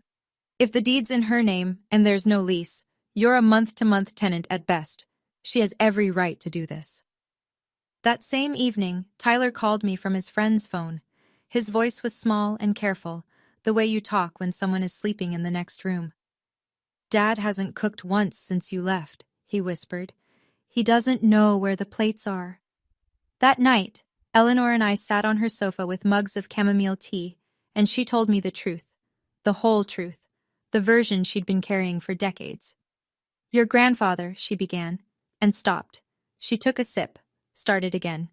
If the deed's in her name and there's no lease, you're a month-to-month tenant at best. She has every right to do this. That same evening, Tyler called me from his friend's phone. His voice was small and careful, the way you talk when someone is sleeping in the next room. "Dad hasn't cooked once since you left," he whispered. "He doesn't know where the plates are." That night, Eleanor and I sat on her sofa with mugs of chamomile tea, and she told me the truth. The whole truth. The version she'd been carrying for decades. "Your grandfather," she began, and stopped. She took a sip, started again.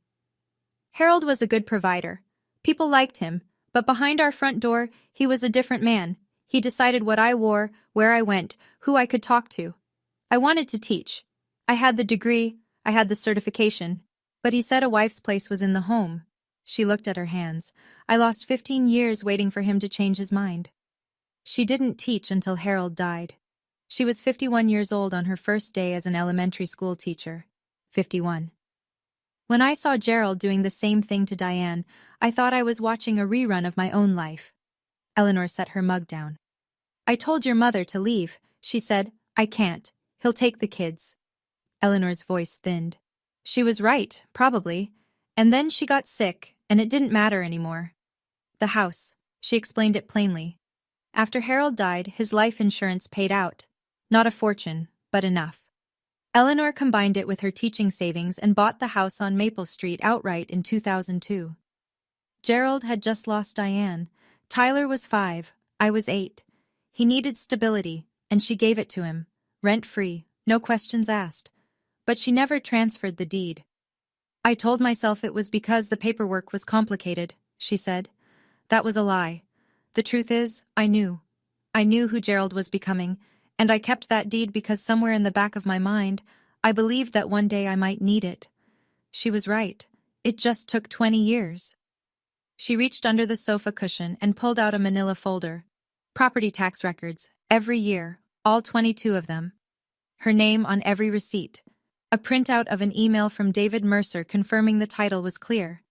"Harold was a good provider. People liked him, but behind our front door, he was a different man. He decided what I wore, where I went, who I could talk to. I wanted to teach. I had the degree, I had the certification, but he said a wife's place was in the home." She looked at her hands. "I lost 15 years waiting for him to change his mind." She didn't teach until Harold died. She was 51 years old on her first day as an elementary school teacher. 51. When I saw Gerald doing the same thing to Diane, I thought I was watching a rerun of my own life. Eleanor set her mug down. "I told your mother to leave," she said. "I can't. He'll take the kids." Eleanor's voice thinned. She was right, probably. And then she got sick, and it didn't matter anymore. "The house." She explained it plainly. After Harold died, his life insurance paid out. Not a fortune, but enough. Eleanor combined it with her teaching savings and bought the house on Maple Street outright in 2002. Gerald had just lost Diane. Tyler was 5, I was 8. He needed stability, and she gave it to him, rent-free, no questions asked. But she never transferred the deed. "I told myself it was because the paperwork was complicated," she said. "That was a lie. The truth is, I knew. I knew who Gerald was becoming, and I kept that deed because somewhere in the back of my mind, I believed that one day I might need it." She was right. It just took 20 years. She reached under the sofa cushion and pulled out a manila folder. Property tax records, every year, all 22 of them. Her name on every receipt. A printout of an email from David Mercer confirming the title was clear.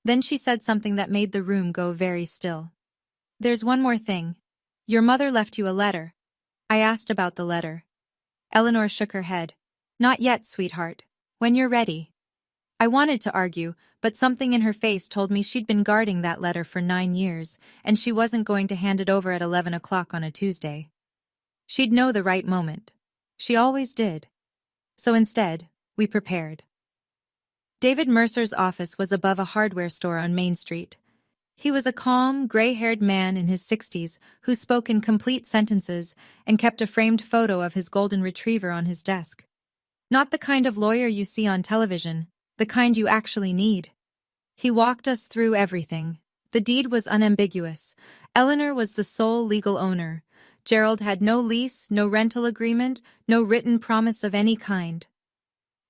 Then she said something that made the room go very still. "There's one more thing. Your mother left you a letter." I asked about the letter. Eleanor shook her head. "Not yet, sweetheart. When you're ready." I wanted to argue, but something in her face told me she'd been guarding that letter for 9 years, and she wasn't going to hand it over at 11 o'clock on a Tuesday. She'd know the right moment. She always did. So instead, we prepared. David Mercer's office was above a hardware store on Main Street. He was a calm, gray-haired man in his 60s who spoke in complete sentences and kept a framed photo of his golden retriever on his desk. Not the kind of lawyer you see on television, the kind you actually need. He walked us through everything. The deed was unambiguous. Eleanor was the sole legal owner. Gerald had no lease, no rental agreement, no written promise of any kind.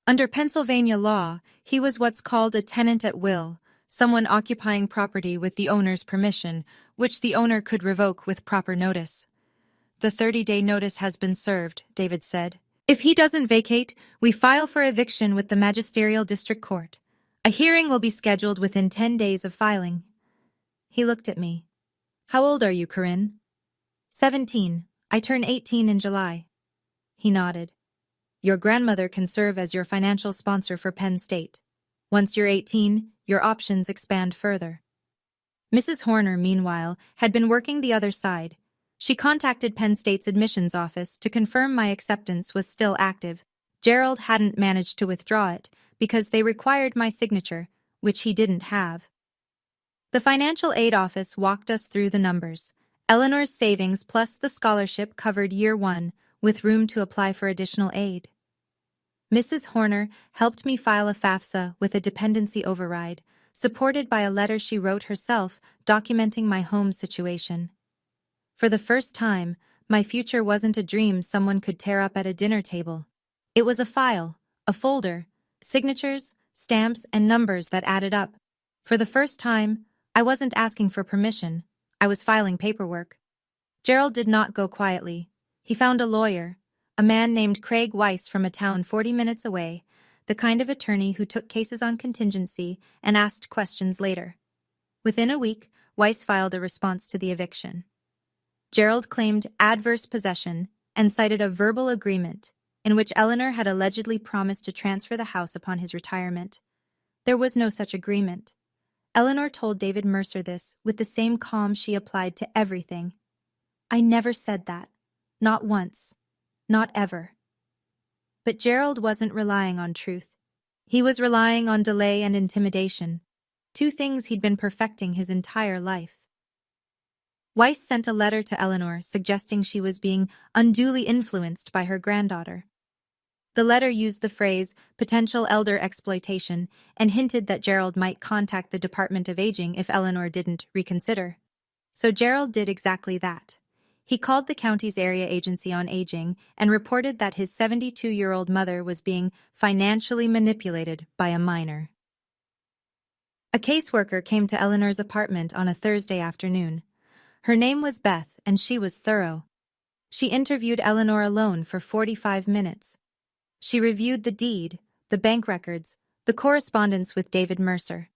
Under Pennsylvania law, he was what's called a tenant at will, someone occupying property with the owner's permission, which the owner could revoke with proper notice. "The 30-day notice has been served," David said. "If he doesn't vacate, we file for eviction with the Magisterial District Court. A hearing will be scheduled within 10 days of filing." He looked at me. "How old are you, Corinne?" 17. I turn 18 in July. He nodded. "Your grandmother can serve as your financial sponsor for Penn State. Once you're 18, your options expand further." Mrs. Horner, meanwhile, had been working the other side. She contacted Penn State's admissions office to confirm my acceptance was still active. Gerald hadn't managed to withdraw it because they required my signature, which he didn't have. The financial aid office walked us through the numbers. Eleanor's savings plus the scholarship covered year 1, with room to apply for additional aid. Mrs. Horner helped me file a FAFSA with a dependency override, supported by a letter she wrote herself documenting my home situation. For the first time, my future wasn't a dream someone could tear up at a dinner table. It was a file, a folder, signatures, stamps, and numbers that added up. For the first time, I wasn't asking for permission. I was filing paperwork. Gerald did not go quietly. He found a lawyer, a man named Craig Weiss from a town 40 minutes away, the kind of attorney who took cases on contingency and asked questions later. Within a week, Weiss filed a response to the eviction. Gerald claimed adverse possession and cited a verbal agreement in which Eleanor had allegedly promised to transfer the house upon his retirement. There was no such agreement. Eleanor told David Mercer this with the same calm she applied to everything. "I never said that. Not once. Not ever." But Gerald wasn't relying on truth. He was relying on delay and intimidation, two things he'd been perfecting his entire life. Weiss sent a letter to Eleanor suggesting she was being unduly influenced by her granddaughter. The letter used the phrase potential elder exploitation and hinted that Gerald might contact the Department of Aging if Eleanor didn't reconsider. So Gerald did exactly that. He called the county's Area Agency on Aging and reported that his 72-year-old mother was being financially manipulated by a minor. A caseworker came to Eleanor's apartment on a Thursday afternoon. Her name was Beth, and she was thorough. She interviewed Eleanor alone for 45 minutes. She reviewed the deed, the bank records, the correspondence with David Mercer.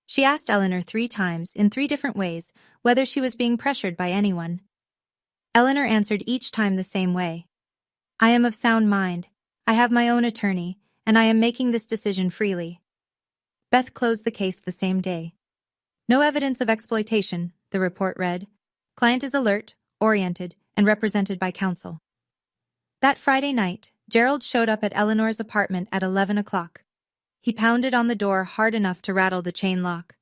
She asked Eleanor 3 times, in 3 different ways, whether she was being pressured by anyone. Eleanor answered each time the same way. "I am of sound mind. I have my own attorney, and I am making this decision freely." Beth closed the case the same day. "No evidence of exploitation," the report read. "Client is alert, oriented, and represented by counsel." That Friday night, Gerald showed up at Eleanor's apartment at 11 o'clock. He pounded on the door hard enough to rattle the chain lock.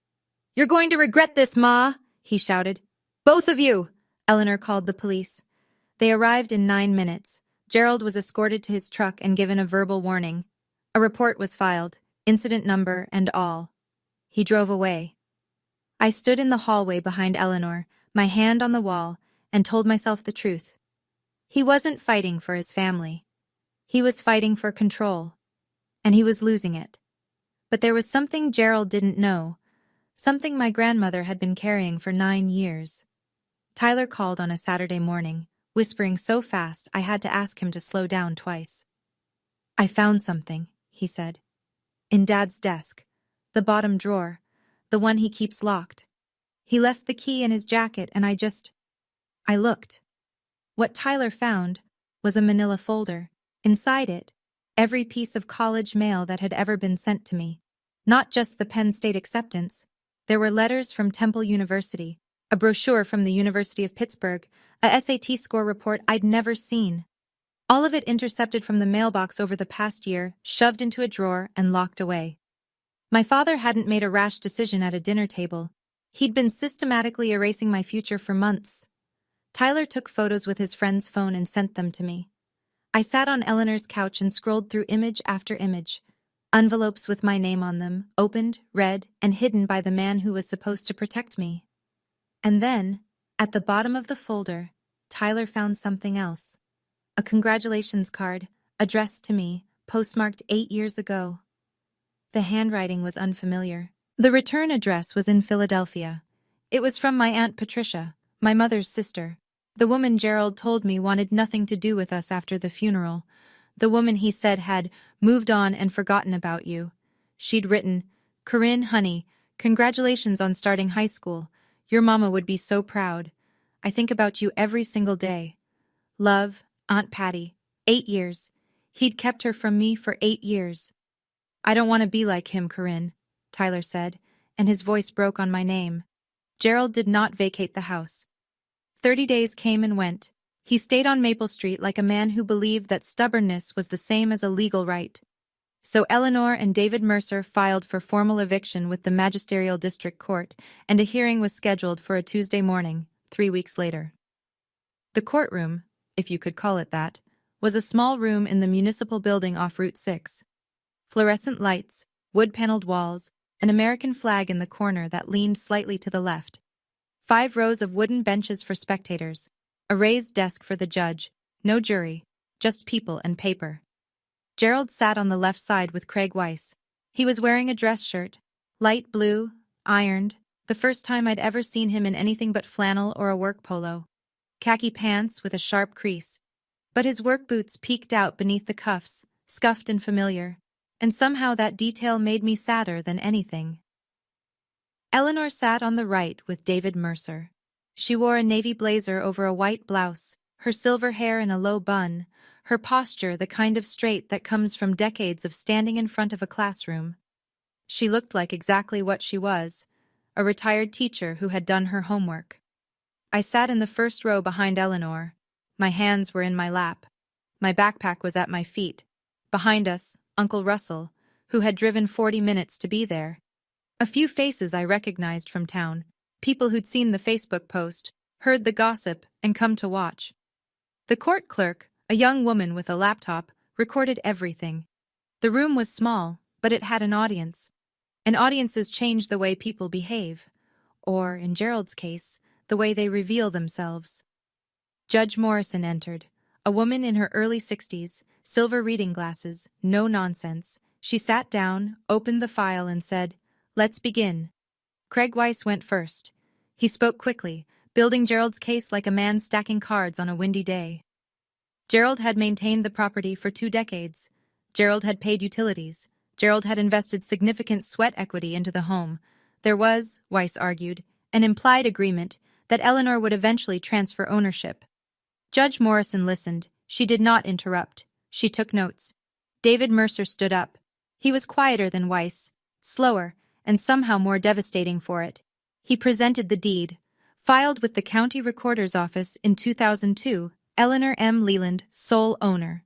"You're going to regret this, Ma!" he shouted. "Both of you!" Eleanor called the police. They arrived in 9 minutes. Gerald was escorted to his truck and given a verbal warning. A report was filed, incident number and all. He drove away. I stood in the hallway behind Eleanor, my hand on the wall, and told myself the truth. He wasn't fighting for his family. He was fighting for control, and he was losing it. But there was something Gerald didn't know, something my grandmother had been carrying for 9 years. Tyler called on a Saturday morning, whispering so fast I had to ask him to slow down twice. "I found something," he said. "In Dad's desk, the bottom drawer, the one he keeps locked. He left the key in his jacket and I looked." What Tyler found was a manila folder. Inside it, every piece of college mail that had ever been sent to me. Not just the Penn State acceptance. There were letters from Temple University, a brochure from the University of Pittsburgh, a SAT score report I'd never seen. All of it intercepted from the mailbox over the past year, shoved into a drawer and locked away. My father hadn't made a rash decision at a dinner table. He'd been systematically erasing my future for months. Tyler took photos with his friend's phone and sent them to me. I sat on Eleanor's couch and scrolled through image after image. Envelopes with my name on them, opened, read, and hidden by the man who was supposed to protect me. And then, at the bottom of the folder, Tyler found something else. A congratulations card, addressed to me, postmarked 8 years ago. The handwriting was unfamiliar. The return address was in Philadelphia. It was from my Aunt Patricia, my mother's sister. The woman Gerald told me wanted nothing to do with us after the funeral. The woman he said had moved on and forgotten about you. She'd written, "Corinne, honey, congratulations on starting high school. Your mama would be so proud. I think about you every single day. Love, Aunt Patty. 8 years. He'd kept her from me for 8 years. I don't want to be like him, Corinne," Tyler said, and his voice broke on my name. Gerald did not vacate the house. 30 days came and went. He stayed on Maple Street like a man who believed that stubbornness was the same as a legal right. So Eleanor and David Mercer filed for formal eviction with the Magisterial District Court, and a hearing was scheduled for a Tuesday morning, 3 weeks later. The courtroom, if you could call it that, was a small room in the municipal building off Route 6. Fluorescent lights, wood-paneled walls, an American flag in the corner that leaned slightly to the left. 5 rows of wooden benches for spectators, a raised desk for the judge, no jury, just people and paper. Gerald sat on the left side with Craig Weiss. He was wearing a dress shirt, light blue, ironed, the first time I'd ever seen him in anything but flannel or a work polo. khaki pants with a sharp crease. But his work boots peeked out beneath the cuffs, scuffed and familiar, and somehow that detail made me sadder than anything. Eleanor sat on the right with David Mercer. She wore a navy blazer over a white blouse, her silver hair in a low bun, her posture the kind of straight that comes from decades of standing in front of a classroom. She looked like exactly what she was, a retired teacher who had done her homework. I sat in the first row behind Eleanor. My hands were in my lap. My backpack was at my feet. Behind us, Uncle Russell, who had driven 40 minutes to be there. A few faces I recognized from town, people who'd seen the Facebook post, heard the gossip, and come to watch. The court clerk, a young woman with a laptop, recorded everything. The room was small, but it had an audience. And audiences change the way people behave. Or, in Gerald's case, the way they reveal themselves. Judge Morrison entered, a woman in her early 60s, silver reading glasses, no nonsense. She sat down, opened the file, and said, "Let's begin." Craig Weiss went first. He spoke quickly, building Gerald's case like a man stacking cards on a windy day. Gerald had maintained the property for 2 decades. Gerald had paid utilities. Gerald had invested significant sweat equity into the home. There was, Weiss argued, an implied agreement that Eleanor would eventually transfer ownership. Judge Morrison listened. She did not interrupt. She took notes. David Mercer stood up. He was quieter than Weiss, slower, and somehow more devastating for it. He presented the deed. Filed with the county recorder's office in 2002, Eleanor M. Leland, sole owner.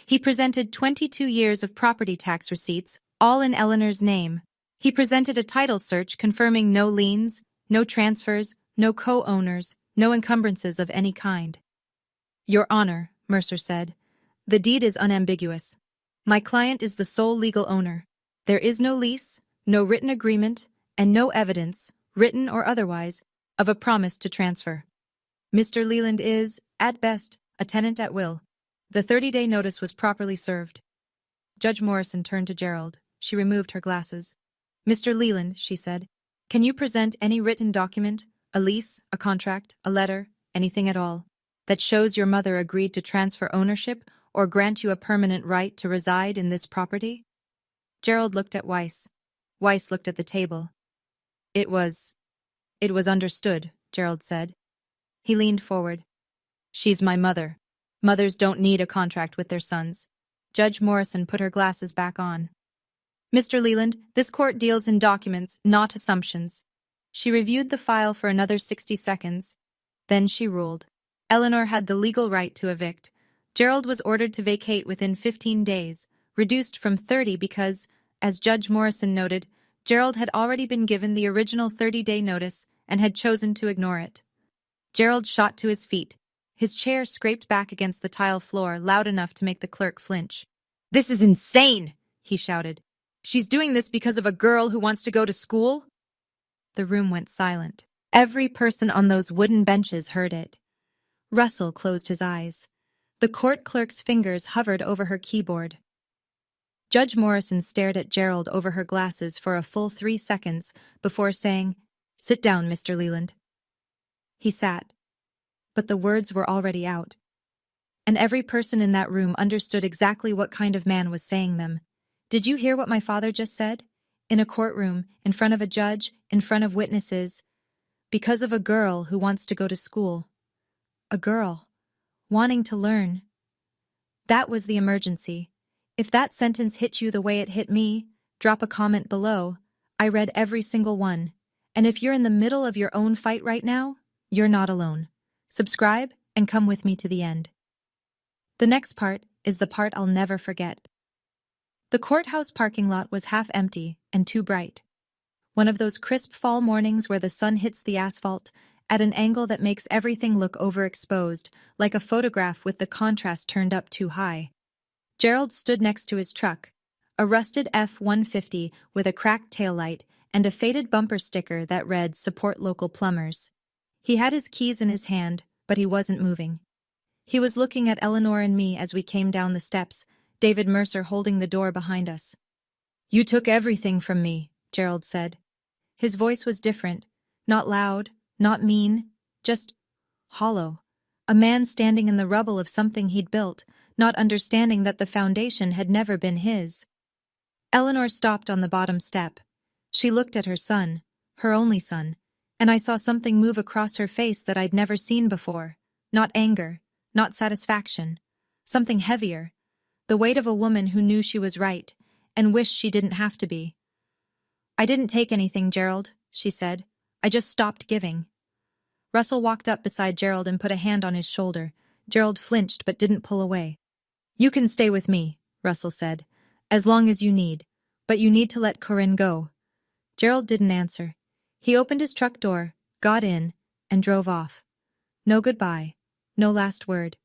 He presented 22 years of property tax receipts, all in Eleanor's name. He presented a title search confirming no liens, no transfers, no co-owners, no encumbrances of any kind. "Your Honor," Mercer said, "the deed is unambiguous. My client is the sole legal owner. There is no lease, no written agreement, and no evidence, written or otherwise, of a promise to transfer. Mr. Leland is, at best, a tenant at will. The 30-day notice was properly served." Judge Morrison turned to Gerald. She removed her glasses. "Mr. Leland," she said, "can you present any written document, a lease, a contract, a letter, anything at all, that shows your mother agreed to transfer ownership or grant you a permanent right to reside in this property?" Gerald looked at Weiss. Weiss looked at the table. It was understood," Gerald said. He leaned forward. "She's my mother. Mothers don't need a contract with their sons." Judge Morrison put her glasses back on. "Mr. Leland, this court deals in documents, not assumptions." She reviewed the file for another 60 seconds. Then she ruled. Eleanor had the legal right to evict. Gerald was ordered to vacate within 15 days, reduced from 30 because, as Judge Morrison noted, Gerald had already been given the original 30-day notice and had chosen to ignore it. Gerald shot to his feet. His chair scraped back against the tile floor loud enough to make the clerk flinch. "This is insane!" he shouted. "She's doing this because of a girl who wants to go to school?" The room went silent. Every person on those wooden benches heard it. Russell closed his eyes. The court clerk's fingers hovered over her keyboard. Judge Morrison stared at Gerald over her glasses for a full 3 seconds before saying, "Sit down, Mr. Leland." He sat. But the words were already out. And every person in that room understood exactly what kind of man was saying them. "Did you hear what my father just said? In a courtroom, in front of a judge, in front of witnesses. Because of a girl who wants to go to school. A girl. Wanting to learn." That was the emergency. If that sentence hit you the way it hit me, drop a comment below. I read every single one. And if you're in the middle of your own fight right now, you're not alone. Subscribe and come with me to the end. The next part is the part I'll never forget. The courthouse parking lot was half empty and too bright. One of those crisp fall mornings where the sun hits the asphalt at an angle that makes everything look overexposed, like a photograph with the contrast turned up too high. Gerald stood next to his truck, a rusted F-150 with a cracked taillight and a faded bumper sticker that read "Support Local Plumbers." He had his keys in his hand, but he wasn't moving. He was looking at Eleanor and me as we came down the steps, David Mercer holding the door behind us. "You took everything from me," Gerald said. His voice was different, not loud, not mean, just hollow. A man standing in the rubble of something he'd built, not understanding that the foundation had never been his. Eleanor stopped on the bottom step. She looked at her son, her only son, and I saw something move across her face that I'd never seen before. Not anger, not satisfaction. Something heavier. The weight of a woman who knew she was right, and wished she didn't have to be. "I didn't take anything, Gerald," she said. "I just stopped giving." Russell walked up beside Gerald and put a hand on his shoulder. Gerald flinched but didn't pull away. "You can stay with me," Russell said, "as long as you need. But you need to let Corinne go." Gerald didn't answer. He opened his truck door, got in, and drove off. No goodbye, no last word.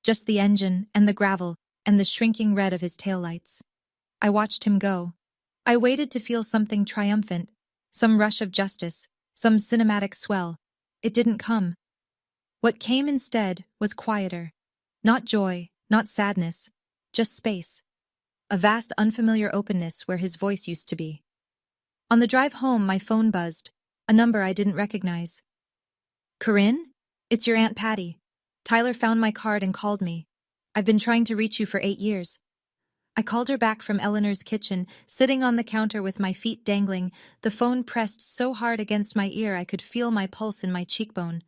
Just the engine and the gravel and the shrinking red of his taillights. I watched him go. I waited to feel something triumphant, some rush of justice, some cinematic swell. It didn't come. What came instead was quieter. Not joy, not sadness, just space. A vast unfamiliar openness where his voice used to be. On the drive home, my phone buzzed, a number I didn't recognize. "Corinne? It's your Aunt Patty. Tyler found my card and called me. I've been trying to reach you for 8 years." I called her back from Eleanor's kitchen, sitting on the counter with my feet dangling, the phone pressed so hard against my ear I could feel my pulse in my cheekbone.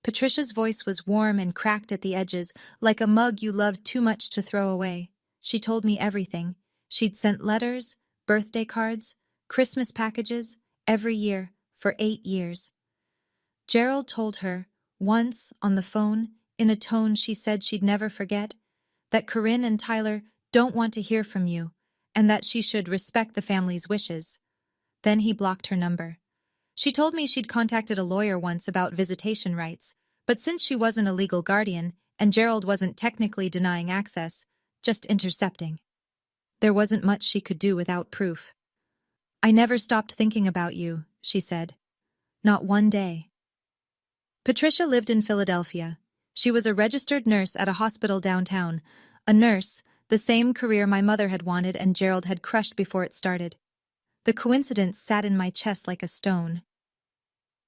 Patricia's voice was warm and cracked at the edges, like a mug you loved too much to throw away. She told me everything. She'd sent letters, birthday cards, Christmas packages, every year, for 8 years. Gerald told her, once on the phone, in a tone she said she'd never forget, that Corinne and Tyler don't want to hear from you, and that she should respect the family's wishes. Then he blocked her number. She told me she'd contacted a lawyer once about visitation rights, but since she wasn't a legal guardian, and Gerald wasn't technically denying access, just intercepting. There wasn't much she could do without proof. "I never stopped thinking about you," she said. "Not one day." Patricia lived in Philadelphia. She was a registered nurse at a hospital downtown. A nurse, the same career my mother had wanted and Gerald had crushed before it started. The coincidence sat in my chest like a stone.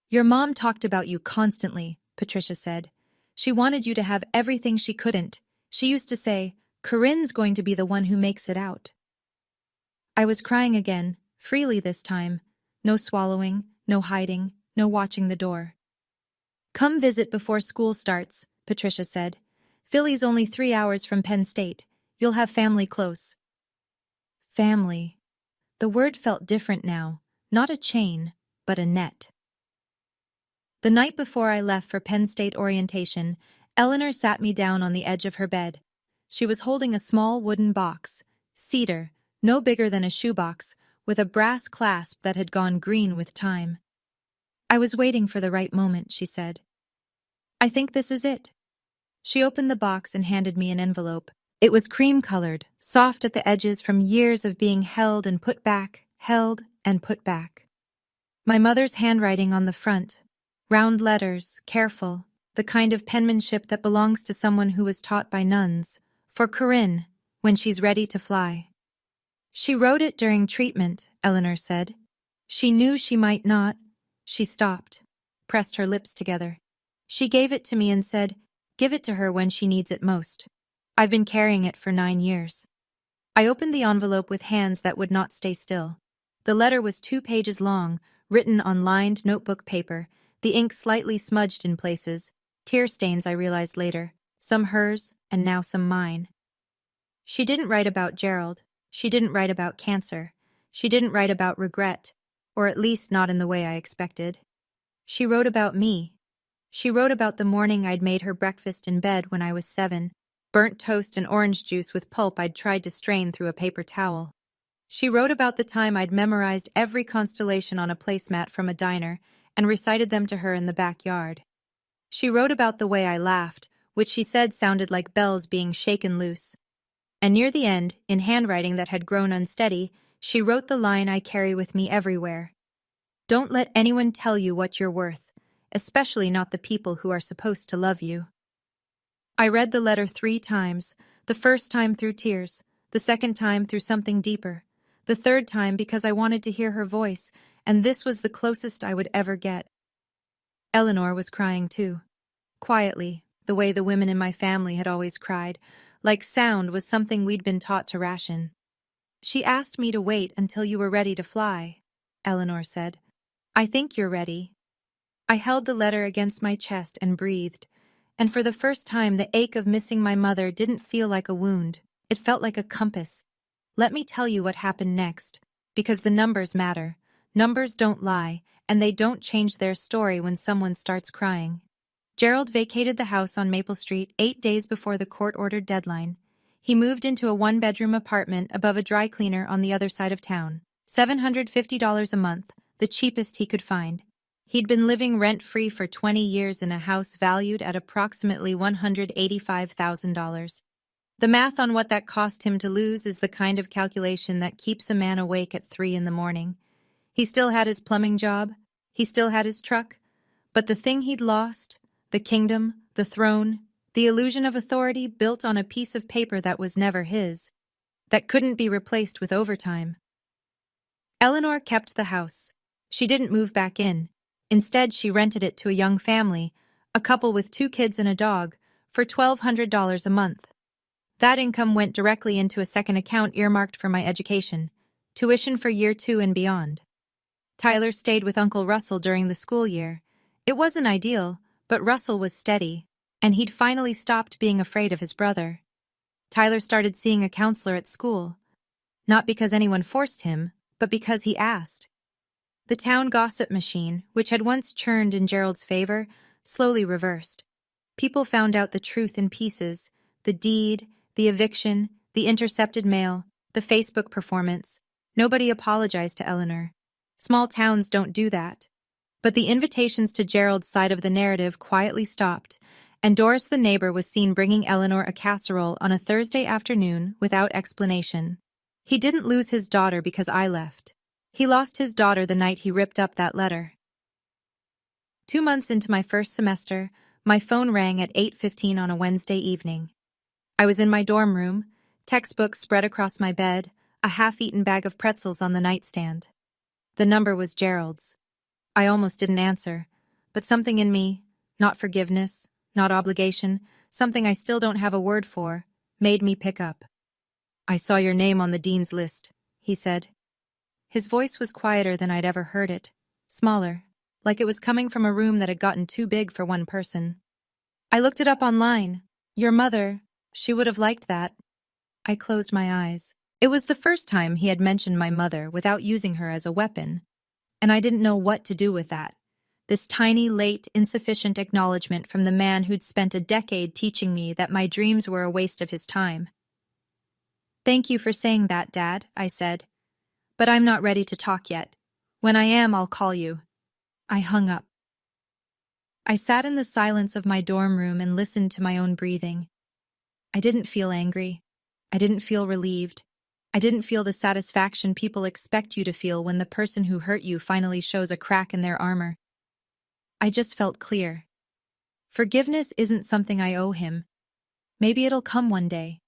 "Your mom talked about you constantly," Patricia said. "She wanted you to have everything she couldn't. She used to say, 'Corinne's going to be the one who makes it out.'" I was crying again, freely this time. No swallowing, no hiding, no watching the door. "Come visit before school starts," Patricia said. "Philly's only 3 hours from Penn State. You'll have family close." Family. The word felt different now, not a chain, but a net. The night before I left for Penn State orientation, Eleanor sat me down on the edge of her bed. She was holding a small wooden box, cedar, no bigger than a shoebox, with a brass clasp that had gone green with time. "I was waiting for the right moment," she said. "I think this is it." She opened the box and handed me an envelope. It was cream-colored, soft at the edges from years of being held and put back, held and put back. My mother's handwriting on the front. Round letters, careful, the kind of penmanship that belongs to someone who was taught by nuns. "For Corinne, when she's ready to fly." "She wrote it during treatment," Eleanor said. "She knew she might not." She stopped, pressed her lips together. "She gave it to me and said, 'Give it to her when she needs it most.' I've been carrying it for 9 years." I opened the envelope with hands that would not stay still. The letter was 2 pages long, written on lined notebook paper, the ink slightly smudged in places, tear stains I realized later, some hers and now some mine. She didn't write about Gerald. She didn't write about cancer. She didn't write about regret, or at least not in the way I expected. She wrote about me. She wrote about the morning I'd made her breakfast in bed when I was 7, burnt toast and orange juice with pulp I'd tried to strain through a paper towel. She wrote about the time I'd memorized every constellation on a placemat from a diner and recited them to her in the backyard. She wrote about the way I laughed, which she said sounded like bells being shaken loose. And near the end, in handwriting that had grown unsteady, she wrote the line I carry with me everywhere. "Don't let anyone tell you what you're worth, especially not the people who are supposed to love you." I read the letter 3 times, the first time through tears, the second time through something deeper, the third time because I wanted to hear her voice, and this was the closest I would ever get. Eleanor was crying too. Quietly, the way the women in my family had always cried, like sound was something we'd been taught to ration. "She asked me to wait until you were ready to fly," Eleanor said. "I think you're ready." I held the letter against my chest and breathed, and for the first time the ache of missing my mother didn't feel like a wound. It felt like a compass. Let me tell you what happened next, because the numbers matter. Numbers don't lie, and they don't change their story when someone starts crying. Gerald vacated the house on Maple Street 8 days before the court-ordered deadline. He moved into a one-bedroom apartment above a dry cleaner on the other side of town. $750 a month, the cheapest he could find. He'd been living rent-free for 20 years in a house valued at approximately $185,000. The math on what that cost him to lose is the kind of calculation that keeps a man awake at 3 in the morning. He still had his plumbing job. He still had his truck. But the thing he'd lost, the kingdom, the throne, the illusion of authority built on a piece of paper that was never his, that couldn't be replaced with overtime. Eleanor kept the house. She didn't move back in. Instead, she rented it to a young family, a couple with 2 kids and a dog, for $1,200 a month. That income went directly into a second account earmarked for my education, tuition for year 2 and beyond. Tyler stayed with Uncle Russell during the school year. It wasn't ideal, but Russell was steady, and he'd finally stopped being afraid of his brother. Tyler started seeing a counselor at school, not because anyone forced him, but because he asked. The town gossip machine, which had once churned in Gerald's favor, slowly reversed. People found out the truth in pieces: the deed, the eviction, the intercepted mail, the Facebook performance. Nobody apologized to Eleanor. Small towns don't do that. But the invitations to Gerald's side of the narrative quietly stopped, and Doris the neighbor was seen bringing Eleanor a casserole on a Thursday afternoon without explanation. He didn't lose his daughter because I left. He lost his daughter the night he ripped up that letter. 2 months into my first semester, my phone rang at 8:15 on a Wednesday evening. I was in my dorm room, textbooks spread across my bed, a half-eaten bag of pretzels on the nightstand. The number was Gerald's. I almost didn't answer, but something in me, not forgiveness, not obligation, something I still don't have a word for, made me pick up. "I saw your name on the dean's list," he said. His voice was quieter than I'd ever heard it, smaller, like it was coming from a room that had gotten too big for one person. "I looked it up online. Your mother, she would have liked that." I closed my eyes. It was the first time he had mentioned my mother without using her as a weapon, and I didn't know what to do with that. This tiny, late, insufficient acknowledgement from the man who'd spent a decade teaching me that my dreams were a waste of his time. "Thank you for saying that, Dad," I said. "But I'm not ready to talk yet. When I am, I'll call you." I hung up. I sat in the silence of my dorm room and listened to my own breathing. I didn't feel angry. I didn't feel relieved. I didn't feel the satisfaction people expect you to feel when the person who hurt you finally shows a crack in their armor. I just felt clear. Forgiveness isn't something I owe him. Maybe it'll come one day.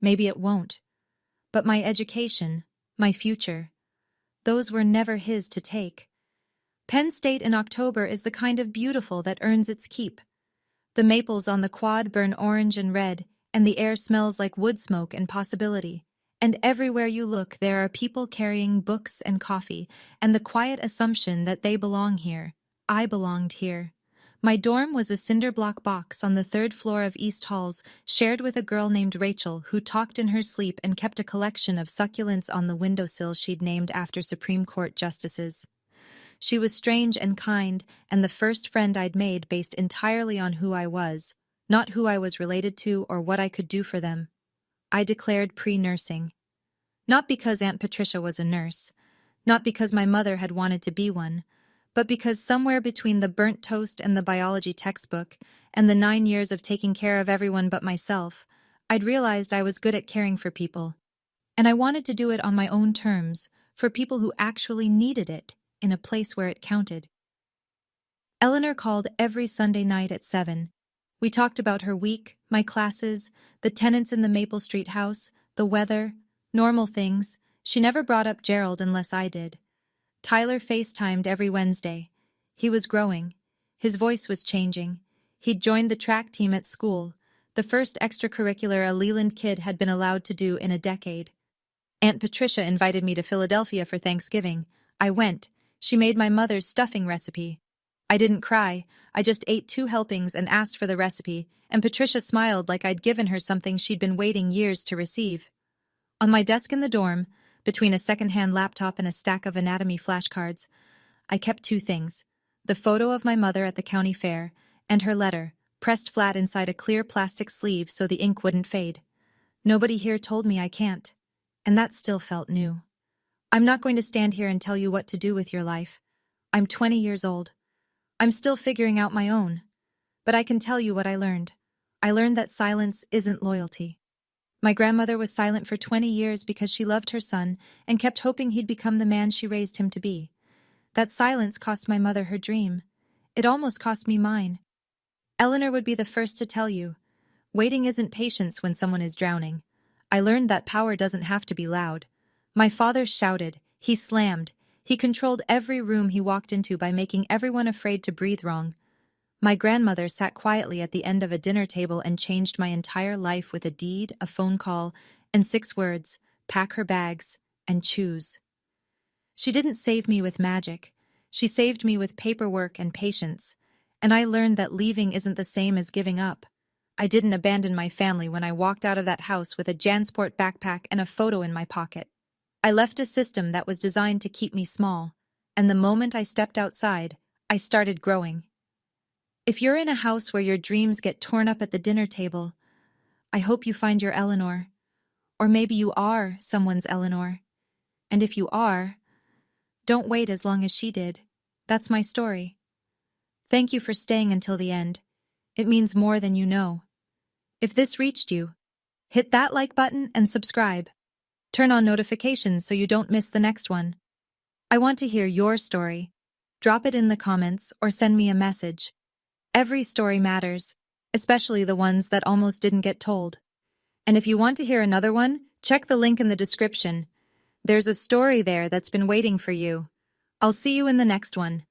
Maybe it won't. But my education, my future, those were never his to take. Penn State in October is the kind of beautiful that earns its keep. The maples on the quad burn orange and red, and the air smells like wood smoke and possibility. And everywhere you look, there are people carrying books and coffee, and the quiet assumption that they belong here. I belonged here. My dorm was a cinder block box on the 3rd floor of East Halls, shared with a girl named Rachel who talked in her sleep and kept a collection of succulents on the windowsill she'd named after Supreme Court justices. She was strange and kind, and the first friend I'd made based entirely on who I was, not who I was related to or what I could do for them. I declared pre-nursing. Not because Aunt Patricia was a nurse, not because my mother had wanted to be one, but because somewhere between the burnt toast and the biology textbook, and the 9 years of taking care of everyone but myself, I'd realized I was good at caring for people. And I wanted to do it on my own terms, for people who actually needed it, in a place where it counted. Eleanor called every Sunday night at 7. We talked about her week, my classes, the tenants in the Maple Street house, the weather, normal things. She never brought up Gerald unless I did. Tyler FaceTimed every Wednesday. He was growing. His voice was changing. He'd joined the track team at school, the first extracurricular a Leland kid had been allowed to do in a decade. Aunt Patricia invited me to Philadelphia for Thanksgiving. I went. She made my mother's stuffing recipe. I didn't cry, I just ate 2 helpings and asked for the recipe, and Patricia smiled like I'd given her something she'd been waiting years to receive. On my desk in the dorm, between a second-hand laptop and a stack of anatomy flashcards, I kept 2 things: the photo of my mother at the county fair, and her letter, pressed flat inside a clear plastic sleeve so the ink wouldn't fade. Nobody here told me I can't, and that still felt new. I'm not going to stand here and tell you what to do with your life. I'm 20 years old. I'm still figuring out my own. But I can tell you what I learned. I learned that silence isn't loyalty. My grandmother was silent for 20 years because she loved her son and kept hoping he'd become the man she raised him to be. That silence cost my mother her dream. It almost cost me mine. Eleanor would be the first to tell you, waiting isn't patience when someone is drowning. I learned that power doesn't have to be loud. My father shouted, he slammed, he controlled every room he walked into by making everyone afraid to breathe wrong. My grandmother sat quietly at the end of a dinner table and changed my entire life with a deed, a phone call, and 6 words: pack her bags and choose. She didn't save me with magic. She saved me with paperwork and patience. And I learned that leaving isn't the same as giving up. I didn't abandon my family when I walked out of that house with a JanSport backpack and a photo in my pocket. I left a system that was designed to keep me small, and the moment I stepped outside, I started growing. If you're in a house where your dreams get torn up at the dinner table, I hope you find your Eleanor. Or maybe you are someone's Eleanor. And if you are, don't wait as long as she did. That's my story. Thank you for staying until the end. It means more than you know. If this reached you, hit that like button and subscribe. Turn on notifications so you don't miss the next one. I want to hear your story. Drop it in the comments or send me a message. Every story matters, especially the ones that almost didn't get told. And if you want to hear another one, check the link in the description. There's a story there that's been waiting for you. I'll see you in the next one.